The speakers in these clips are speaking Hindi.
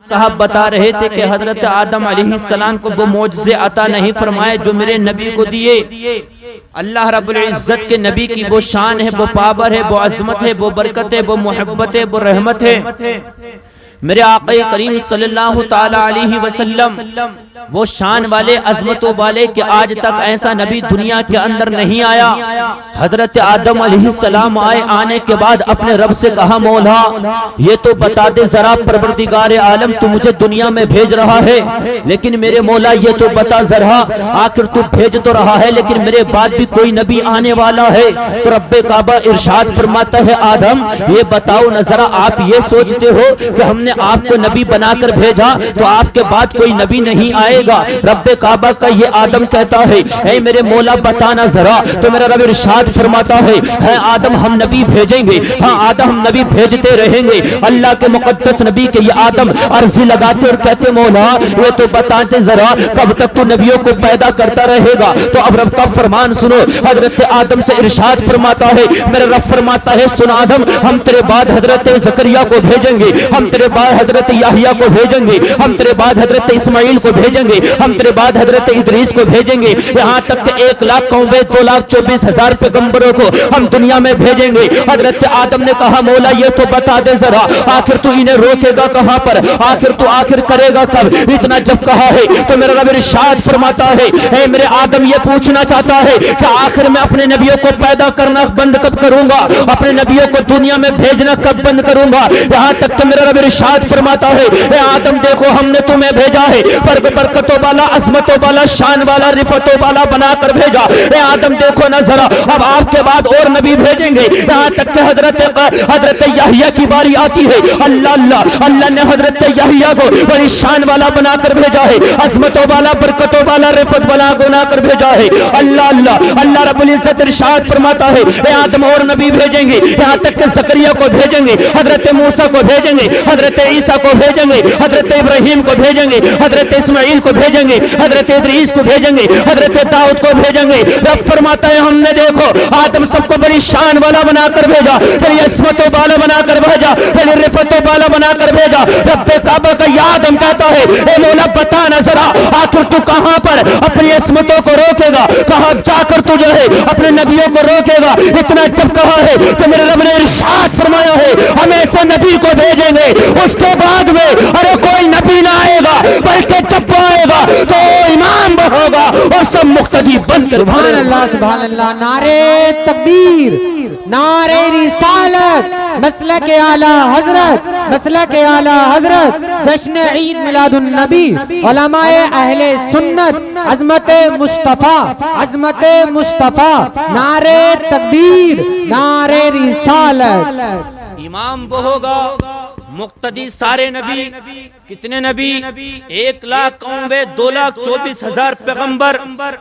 साहब बता रहे थे कि हजरत आदम अलैहिस्सलाम को वो मौजज़े अता नहीं फरमाए जो मेरे नबी को दिए। अल्लाह रब्बुल इज्जत के नबी की वो शान है, वो पावर है, वो अजमत है, वो बरकत है, वो मोहब्बत है, वो रहमत है। मेरे आक़ा करीम सल्लल्लाहु ताला अलैहि वसल्लम वो शान वाले, अजमतों वाले कि आज तक ऐसा नबी दुनिया के अंदर नहीं आया। हजरत आदम अलैहिस्सलाम आए, आने के बाद अपने रब से कहा, मौला ये तो बता दे जरा परवरदिगार आलम तू मुझे दुनिया में भेज रहा है, लेकिन मेरे मौला ये तो बता जरा आखिर तू भेज तो रहा है लेकिन मेरे बाद भी कोई नबी आने वाला है। तो रब्बे काबा इरशाद फरमाता है, आदम ये बताओ न जरा, आप ये सोचते हो कि हमने आपको नबी बनाकर भेजा तो आपके बाद कोई नबी नहीं आएगा? रब्बे काबा का ये आदम कहता है, ऐ मेरे मौला बताना जरा। तो मेरा रब इरशाद फरमाता है आदम हम नबी भेजेंगे, हाँ आदम हम नबी भेजते रहेंगे। अल्लाह के मुकद्दस नबी के ये आदम अर्जी लगाते और कहते, मौला ये तो बताते जरा कब तक तू नबियों को पैदा करता रहेगा? तो अब रब का फरमान सुनो, हजरत आदम से इरशाद फरमाता है, मेरा रब फरमाता है, सुन आदम हम तेरे बाद हजरत ज़करिया को भेजेंगे, हम तेरे बाद हजरत याहिया को भेजेंगे, हम तेरे बाद हजरत इस्माइल को भेजेंगे, हम तेरे बाद हजरत इदरीस को भेजेंगे, यहाँ तक कि 1,24,000 पैगंबरों को हम दुनिया में भेजेंगे। हजरत आदम ने कहा, मौला ये तो बता दे जरा आखिर तू इन्हें रोकेगा कहाँ पर, आखिर तू आखिर करेगा कब? इतना जब कहा है तो मेरा रब इरशाद फरमाता है, ऐ मेरे आदम ये पूछना चाहता है कि आखिर मैं अपने नबियों को पैदा करना बंद कब करूंगा, अपने नबियों को दुनिया में भेजना कब बंद करूंगा? यहाँ तक तो मेरा रब इरशाद फरमाता है, ऐ आदम देखो हमने तुम्हें भेजा है पर बरकतों वाला, अजमतों वाला, शान वाला, रिफतों वाला बनाकर भेजा। ऐ आदम देखो ना जरा अब आपके बाद और नबी भेजेंगे। यहाँ तक कि हजरत याहिया की बारी आती है, अल्लाह ने हजरत याहिया को बड़ी शान वाला बनाकर भेजा है, अजमतों वाला, बरकतों वाला, रिफत वाला बनाकर भेजा है। अल्लाह रब्बुल इज्जत इरशाद फरमाता है, ऐ आदम और नबी भेजेंगे। यहाँ तक कि ज़करिया को भेजेंगे, हजरत मूसा को भेजेंगे, हजरत ईसा को भेजेंगे, हजरत इब्राहिम को भेजेंगे, हजरत इस्माइल को भेजेंगे, हजरत इदरीस को भेजेंगे, हजरत दाऊद को भेजेंगे। रब फरमाता है, हमने देखो आदम सबको बड़ी शान वाला बनाकर भेजा, बड़ी अज़मतों वाला बनाकर भेजा, बड़ी रिफतों वाला बनाकर भेजा। रब्बे काबा का ये आदम कहता है, ए मौला बता ना जरा आखिर तू कहां पर अपनी अज़मतों को रोकेगा, कहां जाकर तू जो है अपने नबियों को रोकेगा? इतना जब कहा है तो मेरे रब ने इरशाद फरमाया है, हम ऐसे नबी को भेजेंगे उसके बाद में अरे कोई नबी ना आएगा, बल्कि जब आएगा तो इमाम होगा और सब मुक्तदी बनकर। सुभान अल्लाह, सुभान अल्लाह। नारे तकबीर, नारे रिसालत, मसलक आला हजरत, मसलक आला हजरत, जश्न ईद मिलादुन नबी, उलमाए अहले सुन्नत, अजमत मुस्तफा, अजमत मुस्तफा। नारे तकबीर, नारे रिसालत। इमाम वो होगा मुक्तदी सारे नबी। कितने नबी? 1,92,24,000 पैगंबर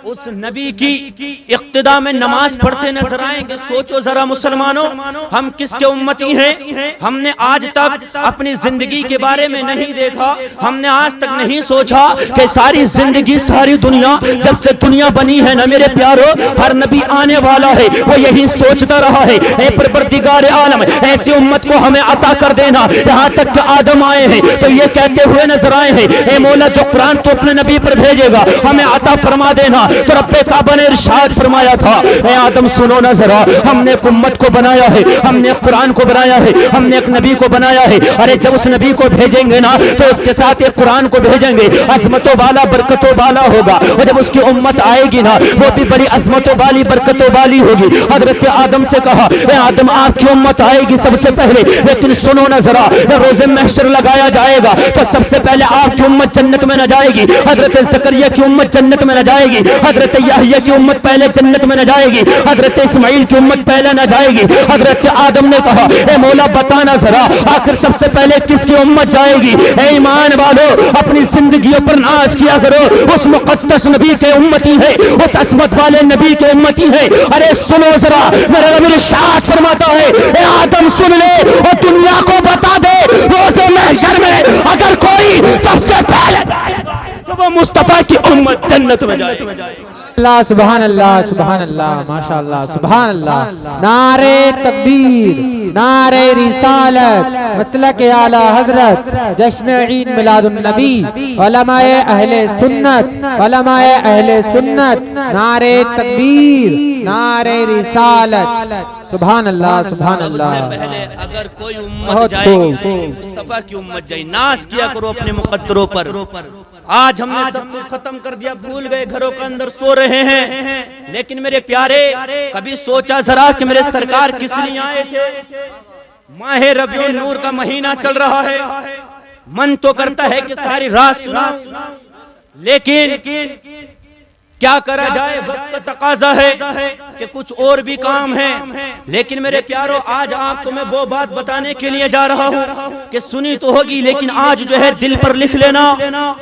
उस नबी की इक्तिदा में नमाज पढ़ते नजर आएंगे। सोचो जरा मुसलमानों, हम किसके उम्मती हैं? हमने आज तक अपनी जिंदगी के बारे में नहीं देखा, हमने आज तक नहीं सोचा कि सारी जिंदगी, सारी दुनिया, जब से दुनिया बनी है ना मेरे प्यारो, हर नबी आने वाला है, वो यही सोचता रहा है, ऐ परवरदिगार आलम ऐसी उम्मत को हमें अता कर देना। यहाँ तक कि आदम आए हैं तो ये कहते हुए नजर आए हैं, ए मौला जो कुरान तो अपने नबी पर भेजेगा हमें अता फरमा देना। तो रब्बे काबा ने इरशाद फरमाया था, ए आदम सुनो ना जरा, हमने एक उम्मत को बनाया है, हमने एक कुरान को बनाया है, हमने एक नबी को बनाया है। अरे जब उस नबी को भेजेंगे ना तो उसके साथ एक कुरान को भेजेंगे, अजमतों वाला, बरकतों वाला होगा। और जब उसकी उम्मत आएगी ना वो भी बड़ी अजमतों वाली, बरकतों वाली होगी। हजरत आदम से कहा, ए आदम आपकी उम्मत आएगी सबसे पहले, लेकिन सुनो ना जरा, रोज़े महशर लगाया जाएगा तो सबसे पहले आपकी उम्मत जन्नत में न जाएगी, हजरत ज़करिया की उम्मत जन्नत में न जाएगी, हजरत याहिया की उम्मत पहले जन्नत में न जाएगी, हजरत इस्माइल की उम्मत पहले न जाएगी। हजरत आदम ने कहा, ए मौला बताना जरा आखिर सबसे पहले किसकी उम्मत जाएगी? ए ईमान वालों, अपनी जिंदगियों पर नाज किया करो, उस मुक़द्दस नबी के उम्मती है, उस असमत वाले नबी के उम्मती है। अरे सुनो जरा, मेरा नबी इरशाद फरमाता है, ए आदम सुन ले और दुनिया को बता दे, रोज़े महशर में अगर कोई सबसे पहले तो वो मुस्तफा की उम्मत जन्नत में जाए। अल्लाह सुभान अल्लाह माशाअल्लाह सुभान अल्लाह। नारे तकबीर, नारे रिसालत, मसलक आला हजरत, जश्न ईद मिलादुन नबी, उलमाए अहले सुन्नत, उलमाए अहले सुन्नत, नारे तकबीर, नारे रिसालत, सुभान अल्लाह सुभान अल्लाह। पहले अगर कोई उम्मत जाएगी मुस्तफा की उम्मत जाए, नाज किया करो अपने मुकद्दरों पर। आज हमने सब कुछ खत्म कर दिया, भूल गए, घरों के अंदर सो रहे हैं। लेकिन मेरे प्यारे, कभी सोचा जरा कि मेरे सरकार किस लिए आए थे? माह रबीउन नूर का महीना चल रहा है, मन तो करता है कि सारी रात सुना, लेकिन क्या करा जाए, वक्त का तकाजा है कि कुछ और भी काम है। लेकिन मेरे प्यारो, आज आपको मैं वो बात बताने के लिए जा रहा हूँ कि सुनी तो होगी, लेकिन आज जो है दिल पर लिख लेना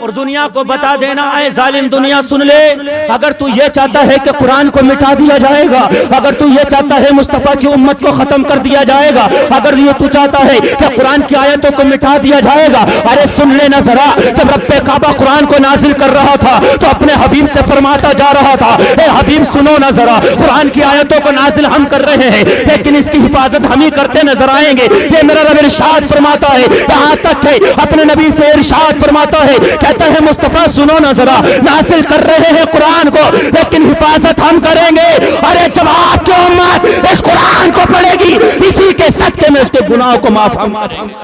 और दुनिया को बता देना, आए जालिम दुनिया सुन ले। अगर तू ये चाहता है कि कुरान को मिटा दिया जाएगा, अगर तू ये चाहता है मुस्तफा की उम्मत को खत्म कर दिया जाएगा, अगर ये तू चाहता है कि कुरान की आयतों को मिटा दिया जाएगा, अरे सुन लेना जरा। जब रब्बे काबा कुरान को नाजिल कर रहा था तो अपने हबीब से फरमाता जा रहा था, ए हबीब सुनो ना जरा, कुरान की आयतों को नाजिल हम कर रहे हैं, लेकिन इसकी हिफाजत हम ही करते नजर आएंगे। ये मेरा रब इरशाद फरमाता है, यहाँ तक है अपने नबी से इरशाद फरमाता है, कहता है मुस्तफा सुनो ना जरा, नाजिल कर रहे हैं कुरान को, लेकिन हिफाजत हम करेंगे। अरे जब आपकी उम्मत इस कुरान को पढ़ेगी, इसी के सदके में उसके गुनाहों को माफ हम करेंगे।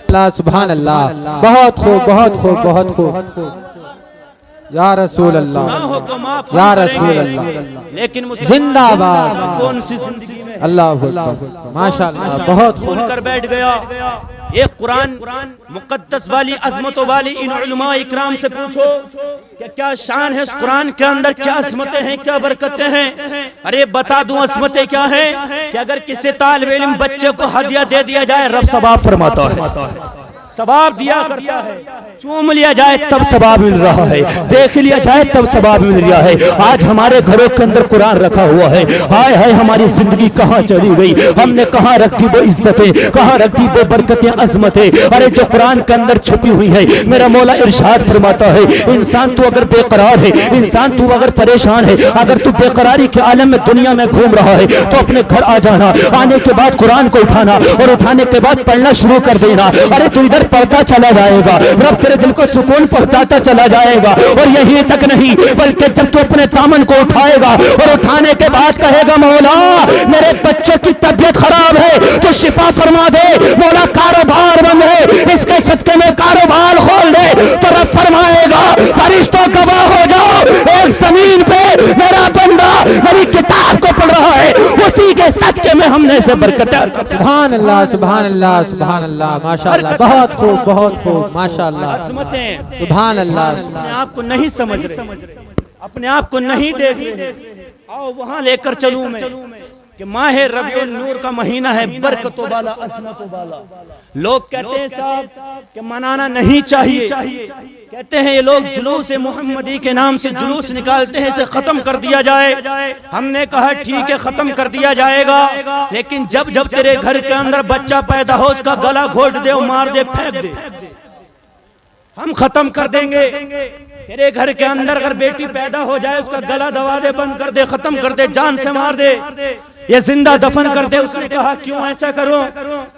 अल्लाह सुभान अल्लाह, बहुत खूब बहुत खूब बहुत खूब, या रसूल अल्लाह, या रसूल अल्लाह, लेकिन जिंदाबाद, कौन सी जिंदगी में अल्लाह माशाअल्लाह, बहुत भूल कर बैठ गया। एक कुरान मुकद्दस वाली अजमतों वाली इन उलमा इकराम से पूछो कि क्या शान है इस कुरान के अंदर, क्या अजमतें हैं, क्या बरकतें हैं। अरे बता दूं अजमतें क्या है कि अगर किसी तालिब इल्म बच्चे को हदिया दे दिया जाए, रब सवाब फरमाता है, सवाब दिया करता है। चूम लिया जाए तब सवाब मिल रहा है, देख लिया जाए तब सवाब मिल रहा है। आज हमारे घरों के अंदर कुरान रखा हुआ है, हाय हाय हमारी जिंदगी कहाँ चली गई, हमने कहाँ रख दी वो इज्जतें, कहाँ रख दी वो बरकतें, अजमतें। अरे जो कुरान के अंदर छुपी हुई है, मेरा मौला इरशाद फरमाता है, इंसान तू अगर बेकरार है, इंसान तू अगर परेशान है, अगर तू बेकरारी के आलम में दुनिया में घूम रहा है, तो अपने घर आ जाना, आने के बाद कुरान को उठाना और उठाने के बाद पढ़ना शुरू कर देना। अरे तू इधर पढ़ता चला जाएगा, रब तेरे दिल को सुकून पहुंचाता चला जाएगा। और यही तक नहीं, बल्कि जब तू अपने दामन को उठाएगा और उठाने के बाद कहेगा मौला मेरे बच्चों की तबीयत खराब है तो शिफा फरमा दे, मौला कारोबार बंद है इसके सदके में कारोबार खोल दे, तो रब फरमाएगा फरिश्तों गवाह हो जाओ, एक जमीन पे मेरा बंदा मेरी किताब को पढ़ रहा है, उसी के सदके में हमने से बरकत। सुभान अल्लाह सुभान अल्लाह सुभान अल्लाह, माशाअल्लाह, बहुत खूब बहुत खूब, माशाअल्लाह, सुभान अल्लाह। अपने आप को नहीं समझ रहे, अपने आप को नहीं देख रहे, आओ वहां लेकर चलूं मैं कि माह रबीउन नूर का महीना है, बरकतों वाला, अज़मतों वाला। लोग कहते हैं साहब कि मनाना नहीं चाहिए, कहते हैं ये लोग जुलूस मोहम्मदी के नाम से जुलूस निकालते हैं, इसे खत्म कर दिया जाए। हमने कहा ठीक है खत्म कर दिया जाएगा, लेकिन जब जब तेरे घर के अंदर बच्चा पैदा हो उसका गला घोट दे, मार दे, फेंक दे, हम खत्म कर देंगे। तेरे घर के अंदर अगर बेटी पैदा हो जाए उसका गला दबा दे, बंद कर दे, खत्म कर दे, जान से मार दे, ये जिंदा दफन कर दे। उसने कहा क्यों ऐसा करो,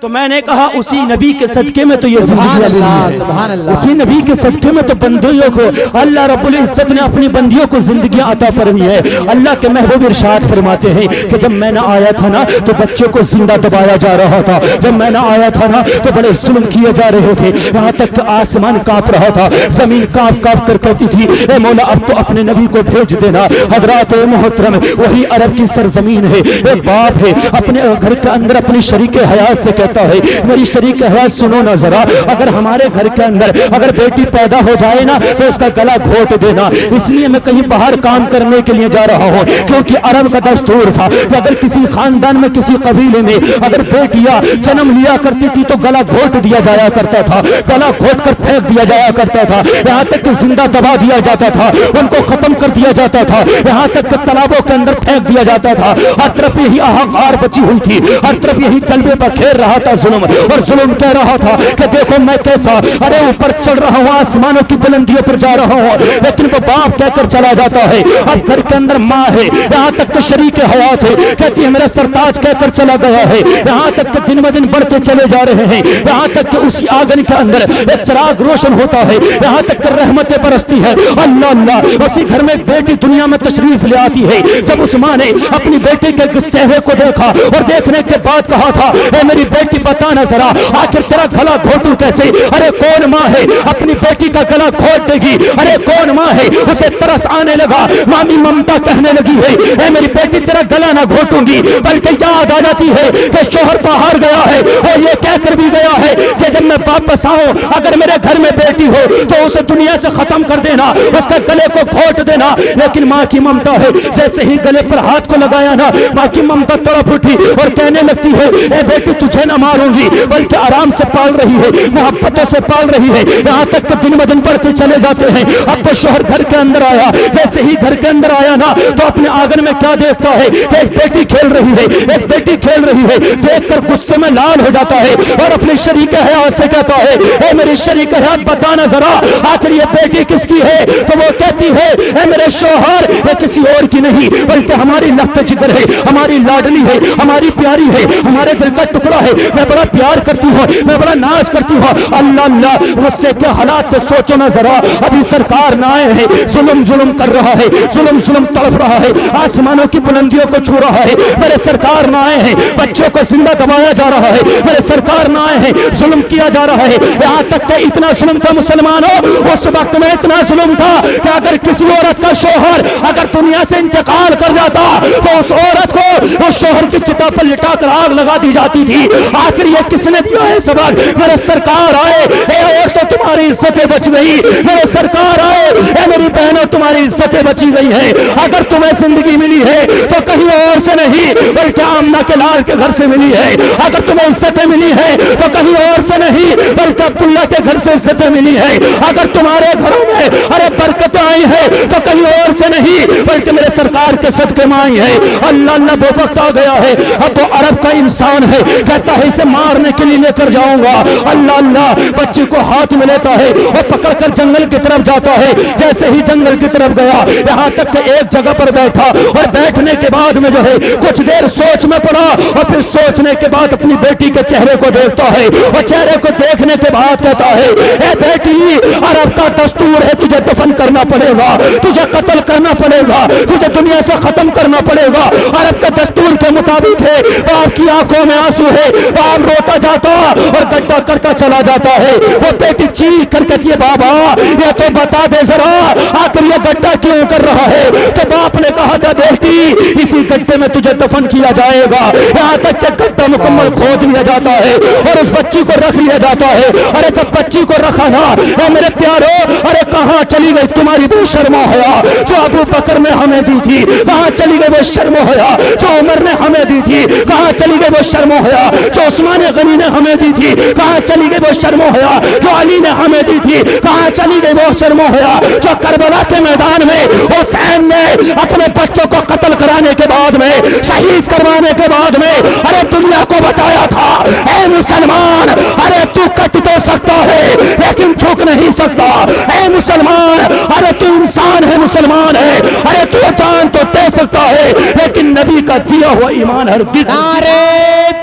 तो मैंने कहा उसी नबी के सदके में तो ये सुभान अल्लाह सुभान अल्लाह, उसी नबी के सदके में तो बंदियों को अल्लाह रब्बुल इज्जत ने अपनी बंदियों को जिंदगी अता फरमाई है। अल्लाह के महबूब इरशाद फरमाते हैं कि जब मैं ना आया था ना तो बच्चों को जिंदा दबाया जा रहा था, जब मैं ना आया था ना तो बड़े जुल्म किए जा रहे थे, यहाँ तक कि आसमान कांप रहा था, जमीन कांप कांप कर कहती थी ए मौला अब तो अपने नबी को भेज देना। हजरात मोहतरम, वही अरब की सरजमीन है, बाप है अपने घर के अंदर अपनी शरीके हयात से कहता है मेरी शरीके हयात सुनो ना जरा, अगर हमारे घर के अंदर अगर बेटी पैदा हो जाए ना तो उसका गला घोट देना। इसलिए मैं कहीं बाहर काम करने के लिए जा रहा हूँ, क्योंकि अरब का दस्तूर था कि अगर किसी खानदान में किसी कबीले में अगर बेटियां जन्म लिया करती थी तो गला घोट दिया जाया करता था, गला घोट कर फेंक दिया जाया करता था, यहाँ तक कि जिंदा दबा दिया जाता था, उनको खत्म कर दिया जाता था, यहाँ तक कि तालाबों के अंदर फेंक दिया जाता था। हर तरफ यही हाहाकार बची हुई थी, हर तरफ यही जलवे बखेर रहा था जुल्म, और जुल्म कह रहा था कि देखो मैं कैसा, अरे ऊपर चढ़ रहा हूँ, आसमानों की बुलंदियों पर जा रहा हूँ। लेकिन वो बाप कहकर चला जाता है। अब घर के अंदर माँ है, यहाँ तक कि शरीक हयात है, कहती है मेरा सरताज कहकर चला गया है। यहाँ तक कि दिन ब दिन बढ़ते चले जा रहे हैं, यहाँ तक कि उसी आंगन के अंदर एक चिराग रोशन होता है, यहाँ तक कि रहमतें बरसती है। अल्लाह अल्लाह, उसी घर में एक बेटी दुनिया में तशरीफ ले आती है। जब उस माँ ने अपनी बेटी के चेहरे को देखा और देखने के बाद कहा था, ए मेरी बेटी बताना जरा आखिर तेरा गला घोटू कैसे? अरे कौन माँ है अपनी बेटी का गला घोट देगी? अरे कौन माँ है? उसे तरस आने लगा, मामी ममता कहने लगी है, ए मेरी बेटी तेरा गला ना घोटूंगी, बल्कि याद आ जाती है कि शोहर बाहर गया है और ये कहकर भी गया है कि जब मैं वापस आऊं अगर मेरे घर में बेटी हो तो उसे दुनिया से खत्म कर देना, उसके गले को घोट देना। लेकिन माँ की ममता है, जैसे ही गले पर हाथ को लगाया ना, माँ की ममता तड़प उठी और कहने लगती है, ए बेटी तुझे ना मारूंगी, बल्कि आराम से पाल रही है, मोहब्बतों से पाल रही है। यहाँ तक कि दिन ब दिन बढ़ते चले जाते हैं। अब वो शोहर घर के अंदर आया, जैसे ही घर के अंदर आया ना, तो अपने आंगन में क्या देखता है कि एक बेटी खेल रही है, एक बेटी खेल रही है। देखकर गुस्से में लाल हो जाता है और अपने शरीक हयात से कहता है, ए मेरे शरीक हयात बताना जरा आखिर ये बेटी किसकी है? तो वो कहती है, ए मेरे शोहर ये किसी और की नहीं बल्कि हमारी लफ्त जिगर है, हमारी लाडली है, हमारी प्यारी है, हमारे दिल का टुकड़ा है। मैं बड़ा प्यार करती हूँ, मैं बड़ा नाज करती हूँ। अल्लाह अल्लाह, उससे क्या हालात तो सोचो ना जरा। अभी सरकार ना आए हैं, जुल्म जुल्म कर रहा है, जुल्म जुल्म तड़प रहा है, आसमानों की बुलंदियों को छू रहा है। मेरे सरकार ना आए हैं, बच्चों को जिंदा दबाया जा रहा है। मेरे सरकार ना आए हैं, जुल्म किया जा रहा है। यहाँ तक कि इतना जुल्म था मुसलमानों, उस वक्त में इतना जुल्म था कि अगर किसी औरत का शोहर अगर दुनिया से इंतकाल कर जाता तो उस औरत को उस शोहर की चिता पर लिटाकर आग लगा दी जाती थी। आखिर ये किसने दिया है सबक? मेरे सरकार आए, और तो तुम्हारी इज्जतें बच गई। मेरे सरकार आए, मेरी बहनों तुम्हारी इज्जतें बची गई है। अगर तुम्हें जिंदगी मिली है तो कहीं और से नहीं बल्कि आमना के लाल के घर से मिली है। अगर तुम्हें इज्जतें मिली है तो कहीं और से नहीं बल्कि अब्दुल्ला के घर से इज्जतें मिली है। अगर तुम्हारे घरों में अरे बरकतें आई है तो कहीं और से नहीं बल्कि मेरे सरकार के सदके में आई है। अल्लाह अल्लाह, वो वक्त आ गया है, अब वो अरब का इंसान है, कहता है इसे मारने के लिए लेकर जाऊंगा। अल्लाह अल्लाह, बच्चे को हाथ में लेता है और पकड़कर जंगल की तरफ जाता है। जैसे ही जंगल की तरफ गया, यहाँ तक कि एक जगह पर बैठा और बैठने के बाद में जो है कुछ देर सोच में पड़ा और फिर सोचने के बाद अपनी बेटी के चेहरे को देखता है और चेहरे को देखने के बाद कहता है, ए बेटी अरब का दस्तूर है, तुझे दफन करना पड़ेगा, तुझे कत्ल करना पड़ेगा, तुझे दुनिया से खत्म करना पड़ेगा। अरब के दस्तूर के मुताबिक है। बाप की आंखों में आंसू है, बाप रोता जाता और गड्ढा करता चला जाता है। वो बेटी चीख कर कहती है, बाबा ये तो बता दे जरा आखिर ये गड्ढा क्यों कर रहा है? तो बाप ने कहा था, बेटी इसी गड्ढे में तुझे दफन किया जाएगा। यहाँ तक कि गड्ढा मुकम्मल खोद लिया जाता है और उस बच्ची को रख लिया जाता है। अरे जब बच्ची को रखा ना, मेरे प्यारो, अरे कहाँ चली गई तुम्हारी बेशर्मा हया जो अबू बकर ने हमें दी थी? कहाँ चली गई वो शर्मो हया जो उमर ने हमें दी थी? कहाँ चली गई वो शर्मो हया जो उस्मान गनी ने हमें दी थी? कहाँ चली गई वो शर्मो हया जो अली ने हमें दी थी? कहाँ चली गई वो शर्मो हया जो करबला के मैदान में हुसैन ने अपने बच्चों को कत्ल कराने के बाद में, शहीद करवाने के बाद में अरे दुनिया को बताया था, ऐ मुसलमान अरे तू कट तो सकता है लेकिन झुक नहीं सकता। ऐ मुसलमान अरे तू इंसान है, मुसलमान है, अरे तू जान तो दे सकता है लेकिन नबी का दिया हुआ ईमान हरगिज़। नारे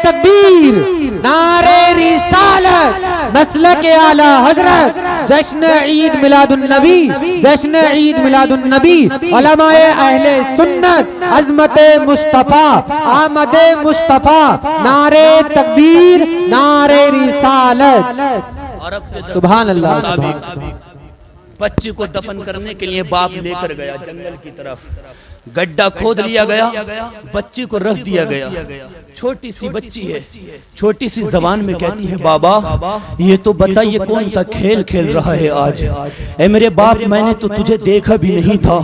तकबीर, नारे रिसालत, मसलक आला हजरत, जश्न ईद मिलादुन नबी, जश्न ईद मिलादुन नबी, उलमाए अहले सुन्नत, अज़मत मुस्तफा, आमद मुस्तफा, नारे तकबीर, नारे रिसालत। सुभान अल्लाह। बच्ची को दफन करने के लिए बाप लेकर गया जंगल की तरफ, गड्ढा खोद लिया गया, बच्ची को रख दिया गया। छोटी सी बच्ची है, छोटी सी जबान में कहती है, बाबा ये तो बता ये कौन सा खेल खेल रहा है आज? ए मेरे बाप, मैंने तो तुझे देखा भी नहीं था,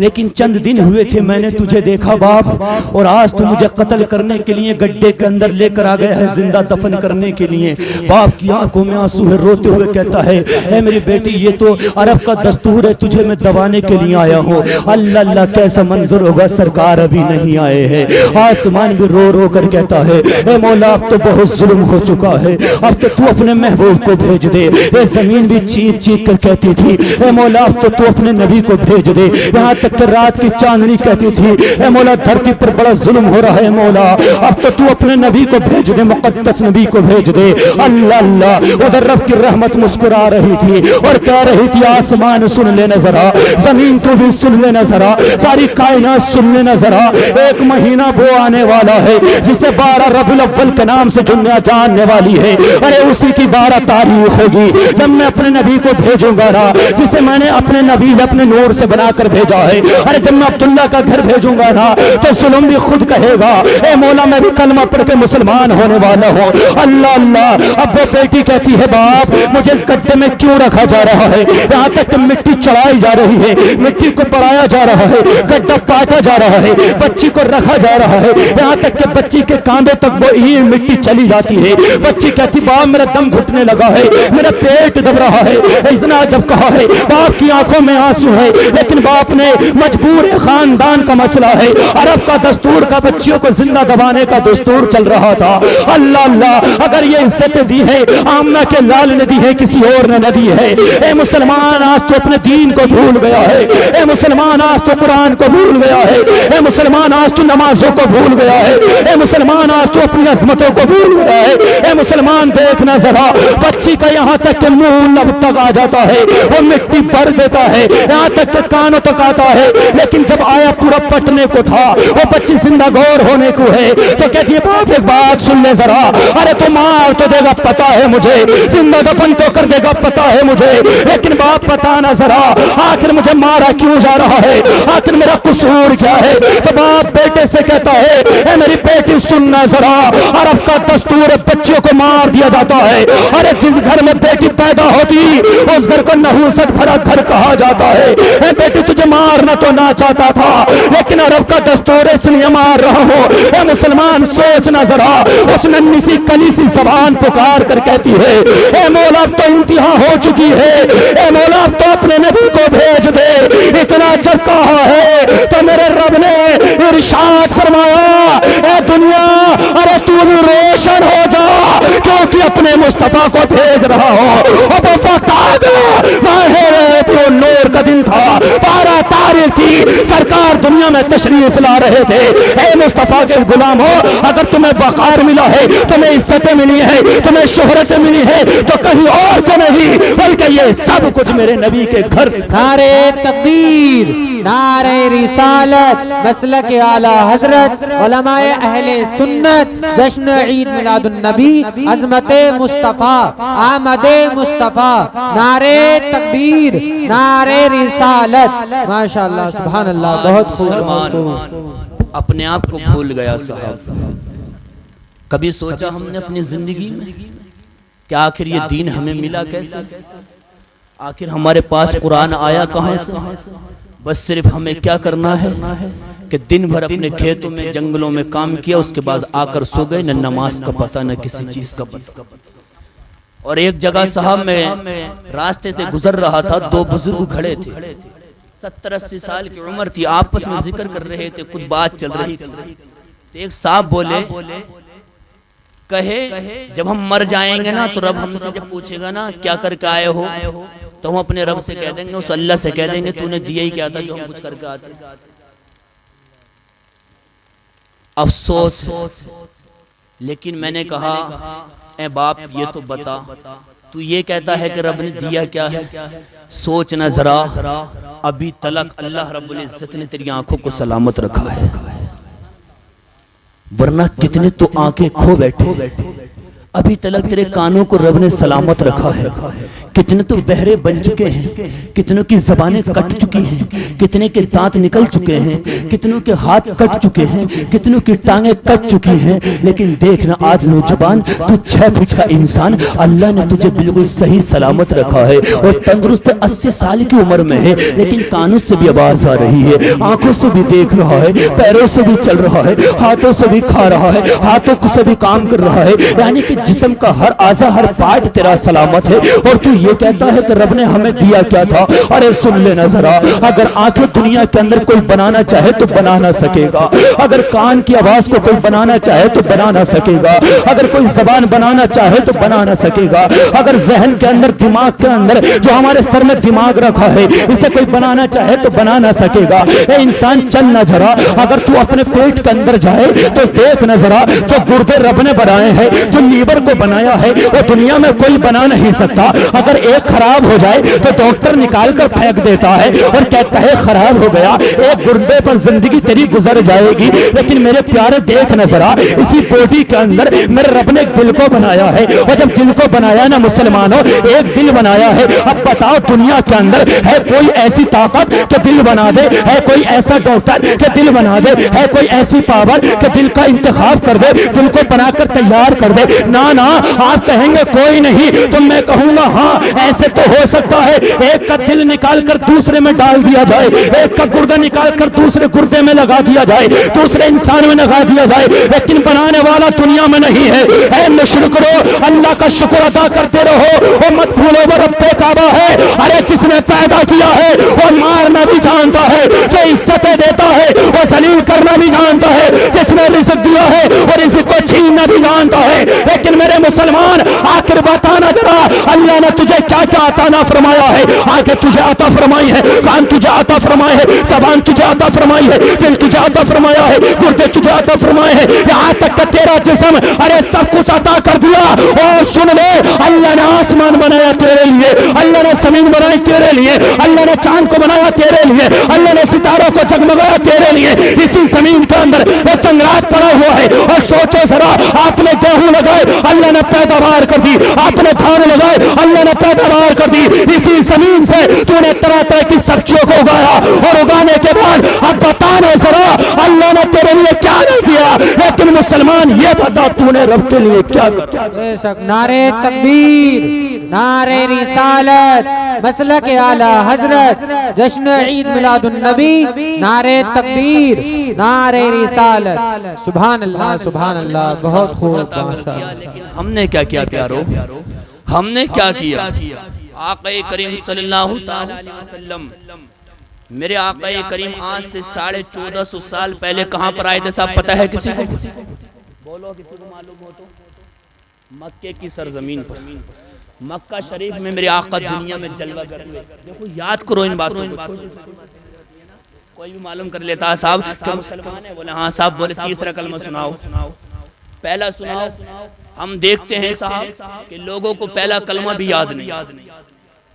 लेकिन चंद दिन हुए थे मैंने तुझे देखा बाप, और आज तू मुझे कत्ल करने के लिए गड्ढे के अंदर लेकर आ गया है, जिंदा दफन करने के लिए। बाप की आंखों में आंसू है, रोते हुए कहता है, ए मेरी बेटी ये तो अरब का दस्तूर है, तुझे मैं दबाने के लिए आया हूँ। अल्लाह अल्लाह, कैसा मंजर होगा, सरकार अभी नहीं आए हैं। आसमान भी रो रो कर कहता है ए मौला अब तो बहुत जुल्म हो चुका है, अब तो तू अपने महबूब को भेज दे। ये जमीन भी चीख चीख कर कहती थी ए मौला अब तो तू अपने नबी को भेज दे। यहाँ तक कि रात की चांदनी कहती थी ए मौला धरती पर बड़ा जुल्म हो रहा है मौला, अब तो तू अपने नबी को भेज दे, मुकद्दस नबी को भेज दे। अल्लाह अल्लाह, उधर रब की रहमत मुस्कुरा रही थी और कह रही थी आसमान सुन लेना जरा, जमीन तू भी सुन लेना जरा, सारी कायनात सुन लेना जरा। एक महीना वो आने वाला है जिसे 12 रबीउल अव्वल के नाम से दुनिया जानने वाली है। अरे उसी की 12 तारीख होगी जब मैं अपने नबी को भेजूंगा ना, जिसे मैंने अपने नबी अपने नूर से बनाकर भेजा है। अरे जब मैं अब्दुल्ला का घर भेजूंगा ना तो जुल्म भी खुद कहेगा ए मौला मैं भी कलमा पढ़ के मुसलमान होने वाला हूँ। अल्लाह अल्लाह, अब वो बेटी कहती है बाप मुझे इस गड्ढे में क्यों रखा जा रहा है, यहाँ तक कि मिट्टी चढ़ाई जा रही है, मिट्टी को बढ़ाया जा रहा है, गड्ढा पाटा जा रहा है, बच्ची को रखा जा रहा है, यहाँ तक कि बच्ची के कांधे तक वो ये मिट्टी चली जाती है। बच्ची कहती बाप मेरा दम घुटने लगा है, मेरा पेट दब रहा है। इतना जब कहा है बाप की आंखों में आंसू है, लेकिन बाप ने मजबूर खानदान का मसला है, अरब का दस्तूर का बच्चियों को जिंदा दबाने का दस्तूर चल रहा था। अल्लाह अल्लाह, अगर ये इज्जत दी है आमना के लाल ने दी है, किसी और ने दी है। ए मुसलमान आज तो अपने दीन को भूल गया है, ए मुसलमान आज तो कुरान को भूल गया है, ए मुसलमान आज तो नमाजों को भूल गया है, ए मुसलमान आज तो अपनी अजमतों को भूल गया है। ए मुसलमान देखना जरा, बच्ची का यहाँ तक के मुंह लब तक आ जाता है, वो मिट्टी भर देता है, यहाँ तक के कानों तक आता है, लेकिन जब आया पूरा पटने को था, वो बच्ची जिंदा गौर होने को है तो कहती है बाप एक बात सुन ले जरा, अरे तो मार तो देगा पता है मुझे, जिंदा दफन तो कर देगा पता है मुझे, लेकिन बाप बताना जरा आखिर मुझे मारा क्यों जा रहा है, आखिर मेरा कसूर क्या है। तो बाप बेटे से कहता है ए मेरी बेटी सुनना जरा, अरब का दस्तूर है बच्चियों को मार दिया जाता है। अरे जिस घर में बेटी पैदा होती उस घर को नहुसत भरा घर कहा जाता है। ए बेटी तुझे मारना तो ना चाहता था, लेकिन अरब का दस्तूर इसलिए मार रहा हूँ। ए मुसलमान सोचना जरा, उस नन्ही सी कली सी जबान पुकार कर कहती है ए मौला अब तो इंतहा हो चुकी है, ए मौला अब तो अपने नबी को भेज दे। इतना जब कहा है तो मेरे रब ने इरशाद फरमाया ए दुनिया अरे तू भी रोशन हो जा, क्योंकि अपने मुस्तफा को भेज रहा हो। अब बता दो नूर का दिन था, 12 तारीख थी, सरकार दुनिया में तशरीफ ला रहे थे। ए मुस्तफा के गुलाम हो, अगर तुम्हें वकार मिला है, तुम्हें इज्जतें मिली है, तुम्हें शोहरतें मिली है, तो कहीं और से नहीं बल्कि ये सब कुछ मेरे नबी के घर से। नारे तकबीर, नारे रिसालत, मसलक आला हजरत, उलमाए अहले सुन्नत, जश्न ईद मिलादुन नबी, अज़मते मुस्तफा, आमदे मुस्तफा, नारे तकबीर, नारे रिसालत। माशाअल्लाह सुभान अल्लाह, बहुत खूब। अपने आप को भूल गया साहब। कभी सोचा हमने अपनी जिंदगी में कि आखिर ये दीन हमें मिला कैसे, आखिर हमारे पास कुरान आया कहां से। बस सिर्फ हमें क्या करना है कि दिन भर अपने खेतों में जंगलों में काम किया, उसके बाद आकर सो गए, न नमाज का पता न किसी चीज का पता। और एक जगह साहब में रास्ते से गुजर रहा था, 2 बुजुर्ग खड़े थे, 70-80 साल की उम्र थी, आपस में जिक्र कर रहे थे, कुछ बात चल रही थी। तो एक साहब बोले कहे जब हम मर जाएंगे ना तो रब हमसे जब पूछेगा ना क्या करके आए हो, तो हम अपने रब से कह देंगे, उस अल्लाह से कह देंगे तूने दिया ही क्या था जो हम कुछ करके आते। अफसोस है, लेकिन मैंने कहा ए बाप ये तो बता, तू ये कहता है कि रब ने दिया क्या है, सोचना जरा अभी तलक अल्लाह रब्बुल इज्जत ने तेरी आंखों को सलामत रखा है, वरना कितने तो आंखें खो बैठे। अभी तलक तेरे कानों को रब ने सलामत रखा है, कितने तो बहरे बन चुके हैं, कितनों की जबानें कट चुकी हैं, कितने के दांत निकल चुके हैं, कितनों के हाथ कट चुके हैं, कितनों की टांगें कट चुकी हैं। लेकिन देखना आज नौजवान तू 6 फीट का इंसान, अल्लाह ने तुझे बिल्कुल सही सलामत रखा है और तंदुरुस्त 80 साल की उम्र में है, लेकिन कानों से भी आवाज आ रही है, आंखों से भी देख रहा है, पैरों से भी चल रहा है, हाथों से भी खा रहा है, हाथों से भी काम कर रहा है। यानी कि जिस्म का हर आजा हर पार्ट तेरा सलामत है, और तू ये कहता है कि रब ने हमें दिया क्या था। अरे सुन लेना जरा, अगर आंखें दुनिया के अंदर कोई बनाना चाहे तो बना ना सकेगा, अगर कान की आवाज को कोई बनाना चाहे तो बना ना सकेगा, अगर कोई जबान बनाना चाहे तो बना ना सकेगा, अगर जहन के अंदर दिमाग के अंदर जो हमारे सर में दिमाग रखा है इसे कोई बनाना चाहे तो बना ना सकेगा। ए इंसान चल ना जरा, अगर तू अपने पेट के अंदर जाए तो देख ना जरा, जो गुर्दे रब ने बनाए हैं, जो लीवर को बनाया है, वो दुनिया में कोई बना नहीं सकता। अगर एक खराब हो जाए तो डॉक्टर निकाल कर फेंक देता है और कहता है खराब हो गया, एक गुर्दे पर जिंदगी तेरी गुजर जाएगी। लेकिन मेरे प्यारे देख ना जरा, इसी बॉडी के अंदर मेरे रब ने दिल को बनाया है, और जब दिल को बनाया ना मुसलमानों, एक दिल बनाया है। अब बताओ दुनिया के अंदर है कोई ऐसी ताकत कि दिल बना दे, है कोई ऐसा डॉक्टर कि दिल बना दे, है कोई ऐसी पावर कि दिल का इंतखाब कर दे, दिल को बनाकर तैयार कर दे? ना ना, आप कहेंगे कोई नहीं, तो मैं कहूंगा हाँ ऐसे तो हो सकता है। एक का दिल निकाल कर दूसरे में डाल दिया जाए, एक का गुर्दा निकाल कर दूसरे गुर्दे में लगा दिया जाए, दूसरे इंसान में लगा दिया जाए, लेकिन बनाने वाला दुनिया में नहीं है। ऐ मुशरिको, अल्लाह का शुक्र अदा करते रहो और मत भूलो वो रब्बे काबा है। अरे जिसने पैदा किया है वो मारना भी जानता है, जो इज्जतें देता है वो जलील करना भी जानता है, जिसने रिज़्क़ दिया है और रिज़्क़ को छीनना भी जानता है। लेकिन मेरे मुसलमान, आखिर बताना जरा, अल्लाह ने तुझे क्या क्या अता ना फरमाया है? आंखें तुझे अता फरमाई है, कान तुझे अता फरमाए है, ज़बान तुझे अता फरमाई है, दिल तुझे अता फरमाया है, गुर्दे तुझे अता फरमाए हैं, यहाँ तक कि तेरा जिस्म, अरे सब कुछ अता कर दिया। और सुन ले, अल्लाह ने आसमान बनाया तेरे लिए, अल्लाह ने जमीन बनाई तेरे लिए, अल्लाह ने चांद को बनाया तेरे लिए, अल्लाह ने सितारों को जगमगाया तेरे लिए। इसी जमीन के अंदर जंगलात पड़ा हुआ है, और सोचो जरा, आपने गेहूं लगाए, अल्लाह ने पैदावार कर दी, आपने धान लगाए, अल्लाह ने पैदावार कर दी। इसी जमीन से तूने तरह तरह की सब्जियों को उगाया, और उगाने के बाद अब बताना जरा, अल्लाह ने तेरे लिए क्या नहीं किया? लेकिन मुसलमान ये बता, तूने रब के लिए क्या कर? नारे तकबीर, नारे रिसालत, मसलक आला हजरत, जश्न ईद मिलादुन नबी, नारे तकबीर, नारे रिसालत। सुभान अल्लाह, सुभान अल्लाह, बहुत खूब। लेकिन हमने क्या किया प्यारो? हमने क्या किया? आक़ा करीम सल्लल्लाहु अलैहि वसल्लम, मेरे आक़ा करीम आज से 1450 साल पहले कहाँ पर आए थे साहब, पता है किसी को? बोलो, किसी को मालूम हो तो? मक्के की सरजमीन पर, मक्का शरीफ में मेरे आका दुनिया में जलवा कर हुए। देखो याद करो इन बातों को, कोई भी मालूम कर लेता है साहब क्या मुसलमान है? बोले हाँ साहब। बोले तीसरा कलमा सुनाओ, पहला सुनाओ। हम देखते हैं साहब कि लोगों को पहला कलमा भी याद नहीं।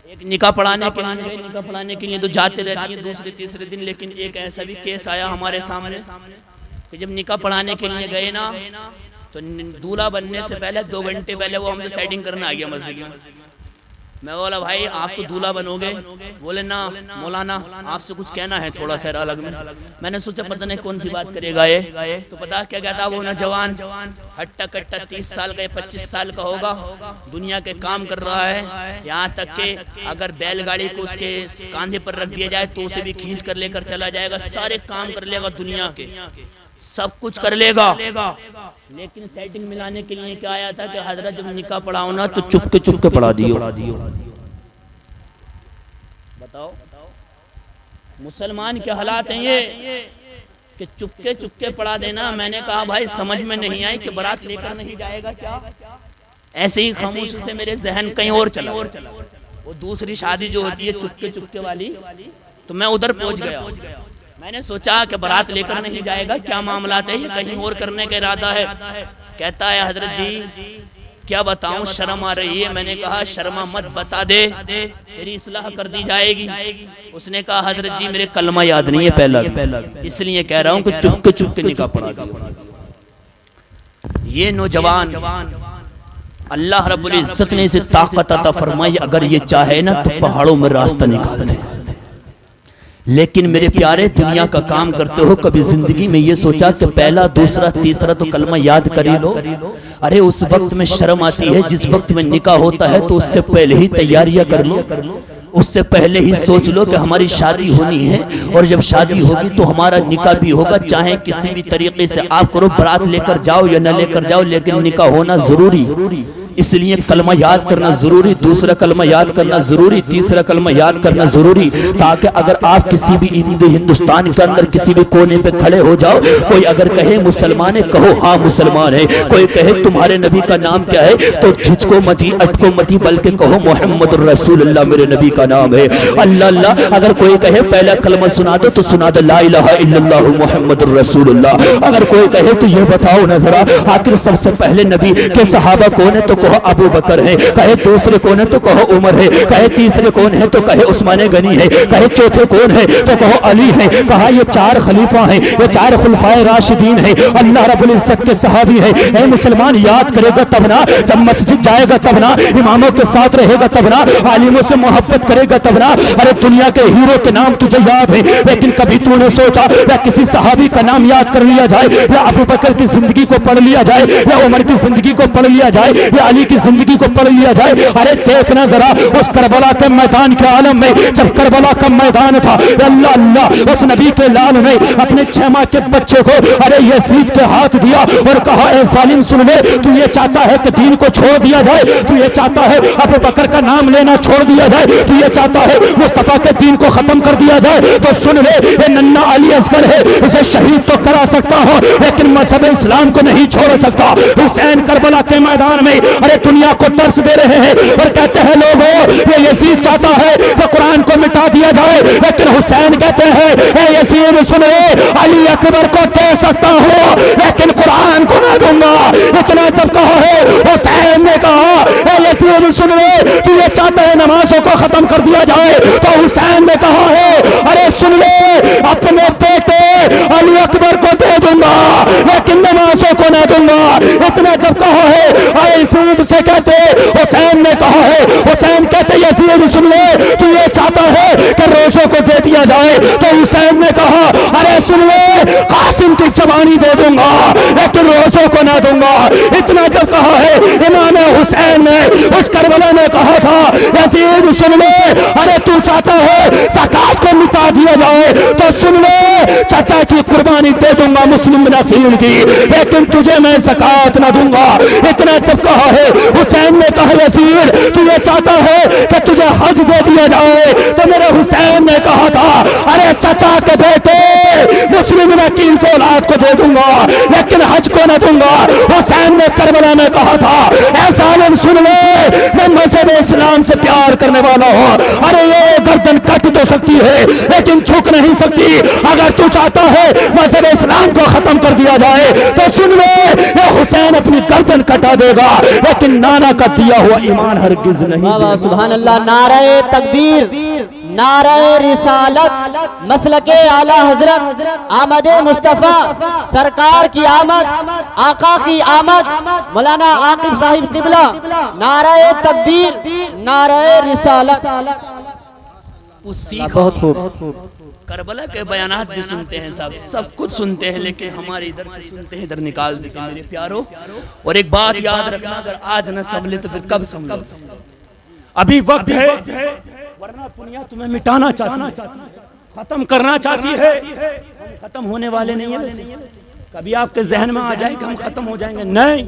एक निकाह पढ़ाने के लिए, निकाह पढ़ाने के लिए तो जाते रहते हैं दूसरे तीसरे दिन, लेकिन एक ऐसा भी केस आया हमारे सामने कि जब निकाह पढ़ाने के लिए गए ना, तो दूल्हा बनने से पहले 2 घंटे पहले वो हमसे सेटिंग करने आ गया मस्जिद में। मैं बोला भाई आप तो दूल्हा बनोगे? बोले ना मौलाना आपसे कुछ कहना है थोड़ा सा अलग में। मैंने सोचा पता नहीं कौन सी बात करेगा ये, तो पता क्या कहता, वो ना जवान हट्टा कट्टा 30 साल का या 25 साल का होगा, दुनिया के काम कर रहा है, यहाँ तक के अगर बैलगाड़ी को उसके कांधे पर रख दिया जाए तो उसे भी खींच कर लेकर चला जाएगा, सारे काम कर लेगा दुनिया के, सब कुछ कर लेगा। लेकिन सेटिंग मिलाने के लिए क्या आया था कि हजरत जब निकाह पढ़ाओ ना तो चुपके पढ़ा दियो। बताओ मुसलमान के हालात हैं ये कि चुपके पढ़ा देना। मैंने कहा भाई समझ में नहीं आई कि बारात लेकर नहीं जाएगा क्या? ऐसे ही खामोशी से मेरे जहन कहीं और चला, वो दूसरी शादी जो होती है चुपके वाली, तो मैं उधर पहुंच गया। मैंने सोचा कि बारात लेकर नहीं जाएगा, क्या मामला है, ये कहीं और करने का इरादा है। कहता है हजरत जी क्या बताऊं, शर्म आ रही है। मैंने कहा शर्मा मत, बता दे, तेरी इस्लाह कर दी जाएगी। उसने कहा हजरत जी मेरे कलमा याद नहीं है पहला, इसलिए कह रहा हूं कि चुपके निकाह पढ़ा दो। ये नौजवान अल्लाह रब्बुल इज्जत ने इसे ताकत अता फरमाई, अगर ये चाहे ना तो पहाड़ों में रास्ता निकाल दे। लेकिन मेरे प्यारे दुनिया का काम करते हो, कभी जिंदगी में ये सोचा कि पहला दूसरा तीसरा तो कलमा याद कर ही लो? अरे उस वक्त में शर्म आती है जिस वक्त में निकाह होता है, तो उससे पहले ही तैयारियां कर लो। उससे पहले ही सोच लो कि हमारी शादी होनी है, और जब शादी होगी तो हमारा निकाह भी होगा, चाहे किसी भी तरीके से आप करो, बारात लेकर जाओ या न लेकर जाओ, लेकिन निकाह होना जरूरी। इसलिए कलमा याद करना जरूरी, दूसरा कलमा याद करना जरूरी, तीसरा कलमा याद करना जरूरी, ताकि अगर आप किसी भी हिंदुस्तान के अंदर किसी भी कोने पे खड़े हो जाओ, कोई अगर कहे मुसलमान है, कहो हाँ मुसलमान है, कोई कहे तुम्हारे नबी का नाम क्या है, तो झिझको मती, अटको मती, बल्कि कहो मोहम्मद रसूलुल्लाह मेरे नबी का नाम है। अल्लाह अल्लाह, अगर कोई कहे पहला कलमा सुना दो तो सुना दो ला इलाहा इल्लल्लाह मुहम्मद रसूलुल्लाह। अगर कोई कहे तो ये बताओ ना जरा, आखिर सबसे पहले नबी के सहाबा कौन है, तो कहो अबू बकर है, कहे दूसरे कौन है तो कहो उमर है, कहे तीसरे कौन है तो कहे उस्मान गनी है, कहे चौथे कौन है तो कहो अली है। कहा ये चार खलीफा हैं, ये चार खुलफाए राशिदीन हैं, अल्लाह रब्बुल इज्जत के सहाबी है। ए मुसलमान, याद करेगा तब ना, जब मस्जिद जाएगा तब ना, इमामों के साथ रहेगा तब ना, आलिमों से मोहब्बत करेगा तब ना। अरे दुनिया के हीरो के नाम तुझे याद है, लेकिन कभी तूने सोचा या किसी सहाबी का नाम याद कर लिया जाए, या अबू बकर की जिंदगी को पढ़ लिया जाए, या उमर की जिंदगी को पढ़ लिया जाए, या अली की जिंदगी को पढ़ लिया जाए। अरे देखना जरा उस करबला के मैदान के आलम में, जब करबला का मैदान था, अल्लाह अल्लाह, उस नबी के लाल ने अपने 6 माह के बच्चे को अरे यजीद के हाथ दिया और कहा ए जालिम सुन ले, तू ये चाहता है कि दीन को छोड़ दिया जाए, तू ये चाहता है अबू बकर का नाम लेना छोड़ दिया जाए, तू ये चाहता है मुस्तफा के दीन को खत्म कर दिया जाए, तो सुन ले, ये नन्ना अली असगर है, इसे शहीद तो करा सकता हो लेकिन मजहब इस्लाम को नहीं छोड़ सकता। हुसैन करबला के मैदान में अरे दुनिया को दर्श दे रहे हैं और कहते हैं लोगों, ये यजीद चाहता है कि कुरान को मिटा दिया जाए, लेकिन हुसैन कहते हैं ए यजीद सुन ले, अली अकबर को दे सकता हूं लेकिन कुरान को ना दूंगा। इतना जब कहा है, हुसैन ने कहा ए यजीद सुन ले, तू ये चाहता है नमाजों को खत्म कर दिया जाए, तो हुसैन ने कहा है अरे सुन ले, अपने बेटे अली अकबर को दे दूंगा लेकिन नमाजों को ना दूंगा। इतना जब कहा है, अरे यजीद से कहते, हुसैन ने कहा है, हुसैन कहते यजीद सुन ले, तू ये चाहता है कि रोजों को दे दिया जाए, तो हुसैन ने कहा अरे सुन ले, कासिम की जवानी दे दूंगा लेकिन रोजों को ना दूंगा। इतना जब कहा है, इमाम हुसैन ने उस करबला ने कहा था यजीद सुन ले, अरे तू चाहता है ज़कात को मिटा दिया जाए, तो सुन ले, चाचा की कुर्बानी दे दूंगा मुस्लिम बिन अकील की, लेकिन तुझे मैं ज़कात ना दूंगा। इतना जब कहा है, हुसैन ने कहा यजीद तू ये चाहता है कि तुझे हज दे दिया जाए, तो मेरे हुसैन ने कहा था अरे चाचा के बेटे मुस्लिम वकील को औलाद को दे दूंगा लेकिन हज को न दूंगा। हुसैन ने करबला में कहा था ऐसा आलम सुन ले, मैं मजहब इस्लाम से प्यार करने वाला हूँ, अरे ये गर्दन कट तो सकती है लेकिन झुक नहीं सकती। अगर तू चाहता है मजहब इस्लाम को खत्म कर दिया जाए तो सुन ले, ये हुसैन अपनी गर्दन कटा देगा लेकिन नाना का दिया हुआ ईमान हरगिज नहीं। सुभान अल्लाह। नारे तकबीर, नारे रिसालत, मसलके आला हजरत, आमदे मुस्तफा, सरकार की आमद, आका की आमद, मौलाना आकिब साहिब किबला, नारे तकबीर, नारे रिसालत। बहुत खूब। करबला के बयानात भी सुनते हैं साहब, सब कुछ सुनते हैं, लेकिन हमारे इधर से सुनते हैं, इधर निकाल देते हैं मेरे प्यारो। और एक बात याद रखना, अगर आज न संभले तो फिर कब संभले? अभी वक्त है, वरना दुनिया तुम्हें मिटाना चाहती है, खत्म करना चाहती है। हम खत्म होने वाले नहीं है। कभी आपके जहन में आ जाए कि हम खत्म हो जाएंगे, नहीं,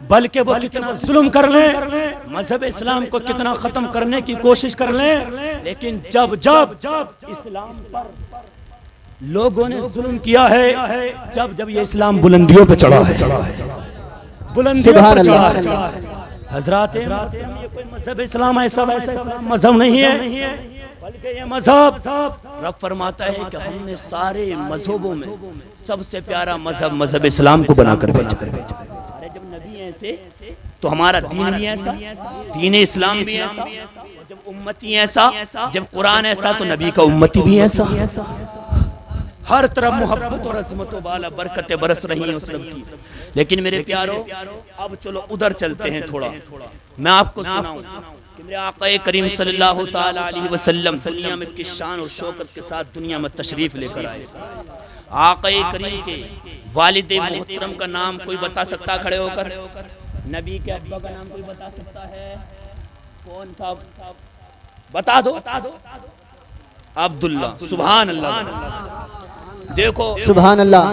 बल्कि वो कितना जुल्म कर लें, मजहब इस्लाम को कितना खत्म करने की कोशिश कर लें, लेकिन जब जब इस्लाम पर लोगों ने जुल्म किया है, जब जब ये इस्लाम बुलंदियों पे चढ़ा है, बुलंदियों पर चढ़ा है। हजरात, ये कोई मजहब इस्लाम ऐसा वैसा मजहब नहीं है, बल्कि ये मजहब रब फरमाता है कि हमने सारे मजहबों में सबसे प्यारा मजहब मजहब इस्लाम को बनाकर भेजा। अरे जब नबी ऐसे तो हमारा दीन भी ऐसा, दीन इस्लाम भी ऐसा, जब उम्मती ऐसा, जब कुरान ऐसा, तो नबी का उम्मती भी ऐसा। हर तरफ मोहब्बत और अजमतों वाला बरकतें बरस रही हैं उस रब की। लेकिन मेरे प्यारो, अब चलो उधर चलते हैं थोड़ा। मैं आपको सुनाऊं कि मेरे आका करीम सल्लल्लाहु ताला अलैहि वसल्लम दुनिया में किस शान और शौकत के साथ दुनिया में तशरीफ लेकर आए। आका करीम के वालिद मोहतरम का नाम कोई बता सकता खड़े होकर? नबी के अब्बा का नाम कोई बता सकता है? कौन था? बता दो। अब्दुल्ला, सुभान अल्लाह। देखो सुभान अल्लाह।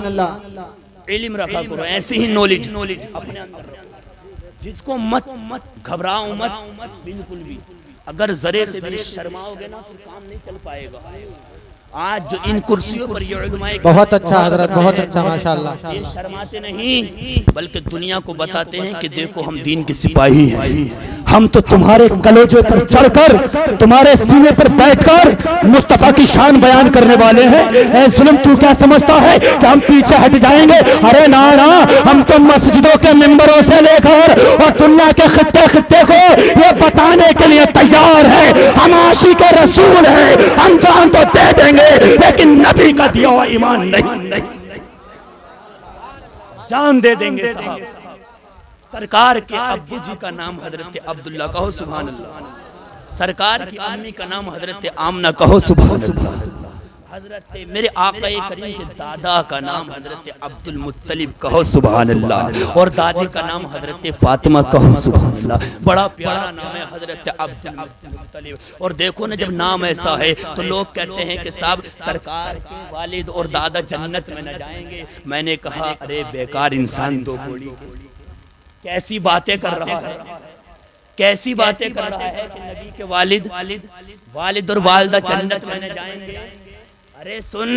इल्म रखा करो, ऐसी ही नॉलेज अपने अंदर रखो। जिसको मत घबराओ मत बिल्कुल भी। अगर जरे से भी शर्माओगे ना तो काम नहीं चल पाएगा। आज जो इन कुर्सियों पर ये उलमाए, बहुत अच्छा हजरत, बहुत अच्छा, माशाअल्लाह। ये शर्माते नहीं बल्कि दुनिया को बताते हैं कि देखो हम दीन के सिपाही हैं। हम तो तुम्हारे कलेजों पर चढ़कर, तुम्हारे सीने पर बैठकर मुस्तफा की शान बयान करने वाले हैं। ऐ जुल्म, तू क्या समझता है कि हम पीछे हट जाएंगे? अरे ना ना, हम तो मस्जिदों के मिंबरों से लेकर और दुनिया के खित्ते खित्ते को ये बताने के लिए तैयार है हम आशिक रसूल हैं। हम जान तो दे देंगे लेकिन नबी का दिया हुआ ईमान नहीं। जान दे देंगे साहब। सरकार के अब्बू जी का नाम हजरत अब्दुल्ला, कहो सुभान अल्लाह। सरकार की अम्मी का नाम हजरत आमना, कहो सुभान अल्लाह। हजरत मेरे आका करीम के दादा का नाम हजरत अब्दुल मुत्तलिब, कहो सुभान अल्लाह। और दादी का नाम हजरत फातिमा, कहो सुभान अल्लाह। बड़ा प्यारा नाम है हजरत अब्दुल मुत्तलिब। और देखो ना, जब नाम ऐसा है तो लोग कहते हैं कि साहब सरकार के वालिद और दादा जन्नत में न जाएंगे। मैंने कहा अरे बेकार इंसान, दो गोली कैसी बातें कर रहा है, कैसी बातें कर रहा है कि नबी के वालिद और वालिदा जन्नत में न जाएंगे। अरे सुन,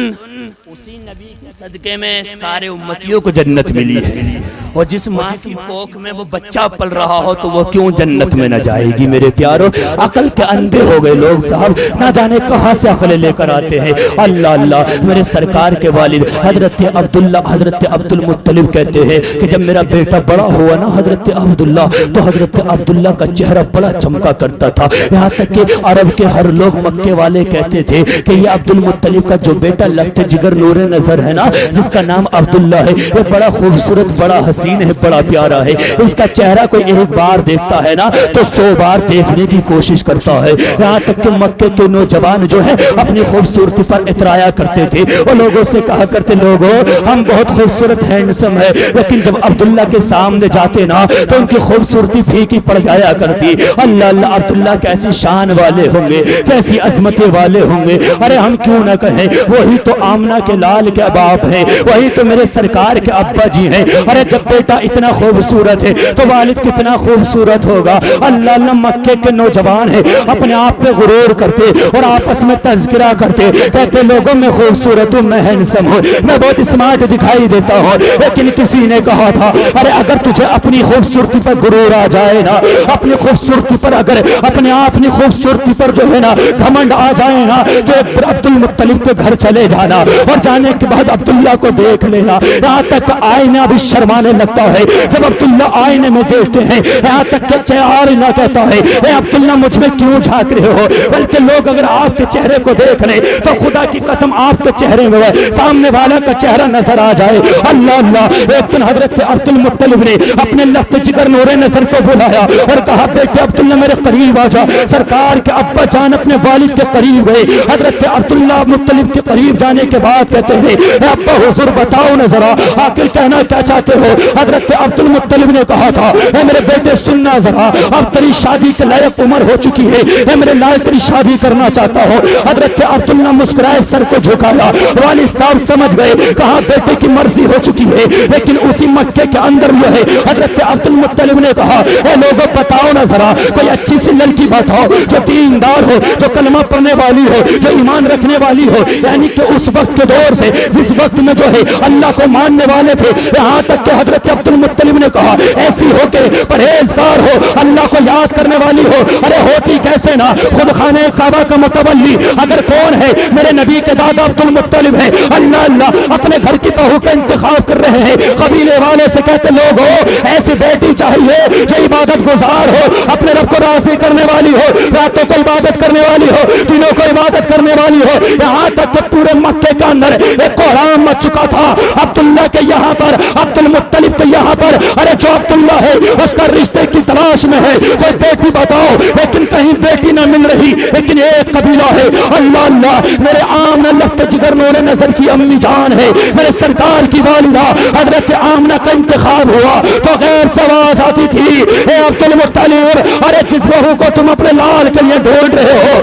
उसी नबी के सदके में सारे उम्मतियों को जन्नत मिली है। और जिस माँ की कोख में वो बच्चा पल रहा हो तो वो क्यों जन्नत में न जाएगी? मेरे प्यारो, अकल के अंधे हो गए लोग साहब, ना जाने कहां से अकल लेकर आते हैं। अल्लाह अल्लाह। मेरे सरकार के वालिद हजरत अब्दुल्ला, हजरत अब्दुल मुत्तलिब कहते हैं कि जब मेरा बेटा बड़ा हुआ ना हजरत अब्दुल्ला, तो हजरत अब्दुल्ला का चेहरा बड़ा चमका करता था। यहाँ तक कि अरब के हर लोग, मक्के वाले कहते थे कि ये अब्दुल मुत्तलिब का जो बेटा लगते जिगर नूरे नजर है ना, जिसका नाम अब्दुल्ला है, ये बड़ा खूबसूरत, बड़ा हसीन है, बड़ा प्यारा है। इसका चेहरा कोई एक बार देखता है ना तो 100 बार देखने की कोशिश करता है। यहाँ तक कि मक्के के नौजवान जो है अपनी खूबसूरती पर इतराया करते थे। वो लोगों से कहा करते, लोगों हम बहुत खूबसूरत हैंडसम है, लेकिन जब अब्दुल्ला के सामने जाते ना तो उनकी खूबसूरती फीकी पड़ जाया करती। अल्लाह अल्लाह, अब्दुल्ला कैसी शान वाले होंगे, कैसी अजमतें वाले होंगे। अरे हम क्यों ना कहें, वही तो आमना के लाल के बाप है, वही तो मेरे सरकार के अब्बा जी हैं। अरे जब बेटा इतना खूबसूरत है तो वालिद कितना खूबसूरत होगा। अल्लाह अल्लाह, मक्के के नौजवान है, अपने आप पे गुरूर करते और आपस में तज़किरा करते, कहते लोगों में खूबसूरत हूं, मैं हैंडसम हूं, मैं बहुत स्मार्ट दिखाई देता हूं। लेकिन किसी ने कहा था, अरे अगर तुझे अपनी खूबसूरती पर गुरूर आ जाए ना, अपनी खूबसूरती पर, अगर अपने आप की खूबसूरती पर जो है ना घमंड आ जाए ना, तो अब्दुल मुत्तलिब के घर चले जाना और जाने के बाद अब्दुल्ला को देख लेना। यहाँ तक आईना भी शर्माने लगता है जब अब्दुल्ला आईने में देखते हैं। यहाँ तक के चेहरा ना कहता है, अब्दुल्ला मुझ में क्यों झांक रहे हो? बल्कि लोग अगर आपके चेहरे को देख ले तो खुदा की कसम आपके चेहरे में सामने वाला का चेहरा नजर आ जाए। अल्लाह अल्लाह। एक दिन हजरत अब्दुल मुत्तलिब ने अपने लफ्त जिगर नूरे नजर को बुलाया और कहा, बेटे अब्दुल्ला मेरे करीब आ जा। सरकार के अब्बा जान अपने वालिद के करीब गए। हजरत अब्दुल्ला मुत्तलिब के करीब जाने के बाद कहते हैं, अब्बा हुजूर बताओ ना जरा, आखिर कहना क्या चाहते हो? हजरत अब्दुल मुत्तलिब ने कहा था, मेरे बेटे सुनना जरा, अब तेरी शादी के लायक उम्र हो चुकी है, मेरे लाल तेरी शादी करना चाहता हो। हजरत अब्दुल्ला मुस्कुराए, सर को झुकाया। वालिद साहब समझ गए, कहा बेटे की मर्जी हो चुकी है। लेकिन उसी मक्के के अंदर जो है हजरत अब्दुल मुत्तलिब ने कहा, लोगों बताओ ना जरा, कोई अच्छी सी लड़की बताओ जो दीनदार हो, जो कलमा पढ़ने वाली हो, जो ईमान रखने वाली हो। यानी कि उस वक्त के दौर से, जिस वक्त में जो है अल्लाह को मानने वाले थे, यहाँ तक कि हजरत अब्दुल मुत्तलिब ने कहा, ऐसी हो के परहेजगार हो, अल्लाह को याद करने वाली हो। अरे होती कैसे ना, खुद खाने काबा का मुतवल्ली अगर कौन है, मेरे नबी के दादा अब्दुल मुत्तलिब है। अल्लाह अल्लाह, अपने घर की बहू का इंतखाब कर रहे हैं। कबीले वाले से कहते, लोग हो ऐसी बेटी चाहिए जो इबादत गुजार हो, अपने रब को राजी करने वाली हो, रातों को इबादत करने वाली हो, दिनों को इबादत करने वाली हो। यहाँ तक कि पूरे मक्के के अंदर एक कोहराम मच चुका था अब्दुल्ला के यहाँ पर, अब्दुल मुत्तलिब के यहाँ पर। अरे जो अब्दुल्ला है उसका रिश्ते की तलाश में है, कोई बेटी बताओ। लेकिन कहीं बेटी न मिल रही, लेकिन एक कबीला है। अल्लाह अल्लाह, मेरे आमना लफ्त जिगर नूरे नजर की अम्मी जान है, मेरे सरकार की वालिदा हजरत आमना का इंतखाब हुआ तो गैर से आवाज आती थी, ए अब्दुल मुत्तलिब, अरे जिस बहू को तुम अपने लाल के लिए ढूंढ रहे हो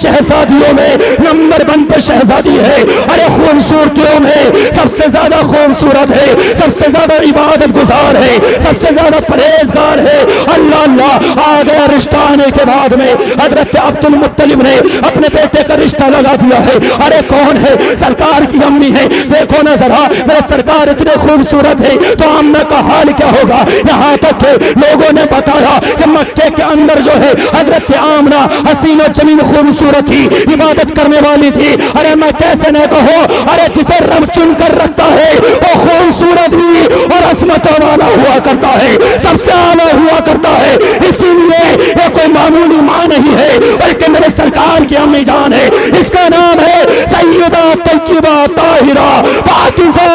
शहजादियों में नंबर 1 पर शहजादी है। अरे खूबसूरतियों में सबसे ज्यादा खूबसूरत है, सबसे ज्यादा इबादत गुजार है, सबसे ज्यादा परहेजगार है। अल्लाह अल्लाह आ गया रिश्ता आने के बाद में हजरत अब्दुल मुत्तलिब ने अपने बेटे का रिश्ता लगा दिया है। अरे कौन है? सरकार की अम्मी है। देखो ना जरा, मेरे सरकार इतने खूबसूरत है तो अम्मा का हाल क्या होगा। यहाँ तक के लोगों ने बताया कि मक्के के अंदर जो है हजरत आमना हसीन और जमीन खूबसूरत थी, इबादत करने वाली थी। अरे मैं कैसे न कहूं, अरे जिसे रब चुन कर रखता है वो खूबसूरत भी और असमतों वाला हुआ करता है, सबसे आला हुआ करता है। इसीलिए ये कोई मामूली मां नहीं है बल्कि मेरे सरकार की अम्मी जान है। इसका नाम है सैयदा तय्यबा ताहिरा पाकिज़ा